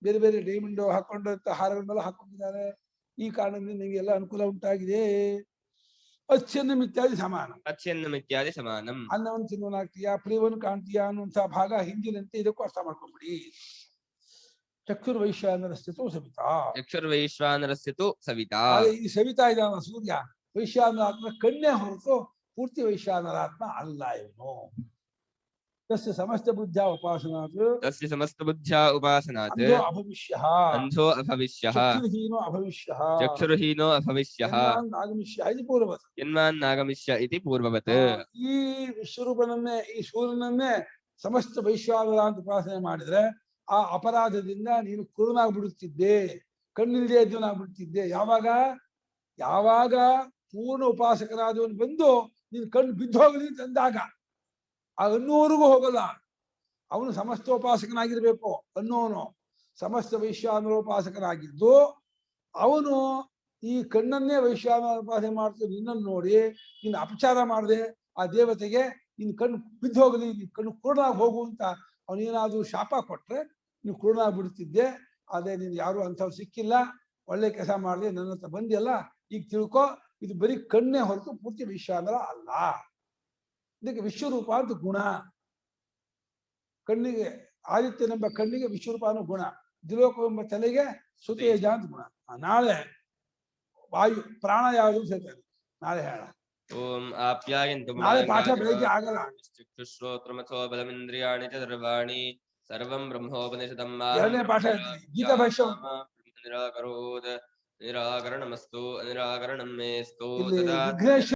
ಬೇರೆ ಬೇರೆ ಡೈಮಂಡ್ ಹಾಕೊಂಡಂತ ಹಾರಗಳನ್ನೆಲ್ಲ ಹಾಕೊಂಡಿದ್ದಾರೆ. ಈ ಕಾರಣದಿಂದ ನಿಮಗೆ ಎಲ್ಲ ಅನುಕೂಲ ಉಂಟಾಗಿದೆ. ಅಚ್ಛನ್ನಂ ಇತ್ಯಾದಿ ಸಮಾನ. ಅಚ್ಛನ್ನಂ ಇತ್ಯಾದಿ ಸಮಾನಂ. ಅನ್ನವನ್ನು ತಿನ್ನುವನಾಗ್ತೀಯಾ, ಪ್ರಿಯವನ್ನು ಕಾಣ್ತೀಯಾ ಅನ್ನುವಂತಹ ಭಾಗ ಹಿಂದಿನಂತೆ ಇದಕ್ಕೂ ಅರ್ಥ ಮಾಡ್ಕೊಂಡ್ಬಿಡಿ. ಚಕ್ಷುರ್ವೈಶ್ವಾನರಸ್ತು ಸವಿತಾ. ಚಕ್ಷುರ್ವೈಶ್ವಾನರಸ್ತು ಸವಿತಾ. ಈ ಸವಿತಾ ಇದಾನ ಸೂರ್ಯ, ವೈಶ್ವಾನರ ಆತ್ಮ ಕಣ್ಣೇ ಹೊರತು ಪೂರ್ತಿ ವೈಶ್ವಾನರ ಆತ್ಮ ಅಲ್ಲ ಇವನು. ತಸ್ಯ ಸಮಸ್ತ ಬುದ್ಧ್ಯಾ ಉಪಾಸನಾತ್. ತಸ್ಯ ಸಮಸ್ತ ಬುದ್ಧ್ಯಾ ಉಪಾಸನಾತ್. ಅಂಧೋ ಅಭವಿಷ್ಯಃ. ಅಂಧೋ ಅಭವಿಷ್ಯಃ. ಚಕ್ಷುರ್ಹೀನೋ ಅಭವಿಷ್ಯಃ. ಚಕ್ಷುರ್ಹೀನೋ ಅಭವಿಷ್ಯಃ. ನಾಗಮಿಷ್ಯ ಇದು ಪೂರ್ವವತ್. ಯನ್ಮಾನ್ನಾಗಮಿಷ್ಯ ಇತಿ ಪೂರ್ವವತ್. ಈ ವಿಶ್ವರೂಪನನ್ನೇ, ಈ ಸೂರ್ಯನನ್ನೇ ಸಮಸ್ತ ವೈಶ್ವಾನರ ಅಂತ ಉಪಾಸನೆ ಮಾಡಿದ್ರೆ ಆ ಅಪರಾಧದಿಂದ ನೀನು ಕುರುನಾಗ್ಬಿಡುತ್ತಿದ್ದೆ, ಕಣ್ಣಿಲ್ದೇ ಇದ್ದವನಾಗ್ಬಿಡ್ತಿದ್ದೆ. ಯಾವಾಗ ಪೂರ್ಣ ಉಪಾಸಕನಾದವನು ಬಂದು ನೀನು ಕಣ್ಣು ಬಿದ್ದು ಹೋಗಲಿ ತಂದಾಗ ಅನ್ನೋವರೆಗೂ ಹೋಗಲ್ಲ. ಅವನು ಸಮಸ್ತೋಪಾಸಕನಾಗಿರ್ಬೇಕು. ಅನ್ನೋನು ಸಮಸ್ತ ವೈಶ್ವಾನರೋಪಾಸಕನಾಗಿದ್ದು ಅವನು ಈ ಕಣ್ಣನ್ನೇ ವೈಶ್ವಾನರೋಪಾಸನೆ ಮಾಡ್ತಾ ನಿನ್ನನ್ನು ನೋಡಿ ನೀನು ಅಪಚಾರ ಮಾಡದೆ ಆ ದೇವತೆಗೆ ನಿನ್ ಕಣ್ಣು ಬಿದ್ದು ಹೋಗಲಿ, ನಿನ್ ಕಣ್ಣು ಕುರುಡಾಗಿ ಹೋಗು ಅಂತ ಅವನೇನಾದ್ರೂ ಶಾಪ ಕೊಟ್ರೆ ನೀವು ಕುರುಡಾಗಿ ಬಿಡ್ತಿದ್ದೆ. ಅದೇ ನೀನು ಯಾರು ಅಂಥವ್ರು ಸಿಕ್ಕಿಲ್ಲ, ಒಳ್ಳೆ ಕೆಲಸ ಮಾಡಿದೆ, ನನ್ನ ಹತ್ರ ಬಂದಿಯಲ್ಲ, ಈಗ ತಿಳ್ಕೊ ಇದು ಬರೀ ಕಣ್ಣೇ ಹೊರತು ಪೂರ್ತಿ ವೈಶ್ವಾನರ ಅಲ್ಲ. ಇದಕ್ಕೆ ವಿಶ್ವರೂಪ ಅಂತ ಗುಣ. ಕಣ್ಣಿಗೆ ಆದಿತ್ಯನೆಂಬ ಕಣ್ಣಿಗೆ ವಿಶ್ವರೂಪ ಅನ್ನೋ ಗುಣ, ದ್ವಿಲೋಕವೆಂಬ ತಲೆಗೆ ಸುತೇಜ ಅಂತ ಗುಣ. ನಾಳೆ ವಾಯು ಪ್ರಾಣ ಯಾವುದು ಹೇಳ್ತಾರೆ, ನಾಳೆ ಹೇಳ. ಓಂ ಆಪ್ಯಾಯಂತು. ನಾಳೆ ಪಾಠ ಬೆಳಿಗ್ಗೆ ಆಗಲ್ಲ. ಚಕ್ಷುಶ್ರೋತ್ರಮಥೋ ಬಲಮಿಂದ್ರಿಯಾಣಿ ಚ ಸರ್ವಾಣಿ ಸರ್ವಂ ಬ್ರಹ್ಮೋಪನಿಷದಂ. ಎರಡನೇ ಪಾಠ ಗೀತಾ ಭಾಷ್ಯ ನಿರಾಕರೋತ್ ನಿರಾಕರಣಮಸ್ತು ನಿರಾಕರಣಂ ಮೇಸ್ತು. ವಿಘ್ನೇಶ್ವರ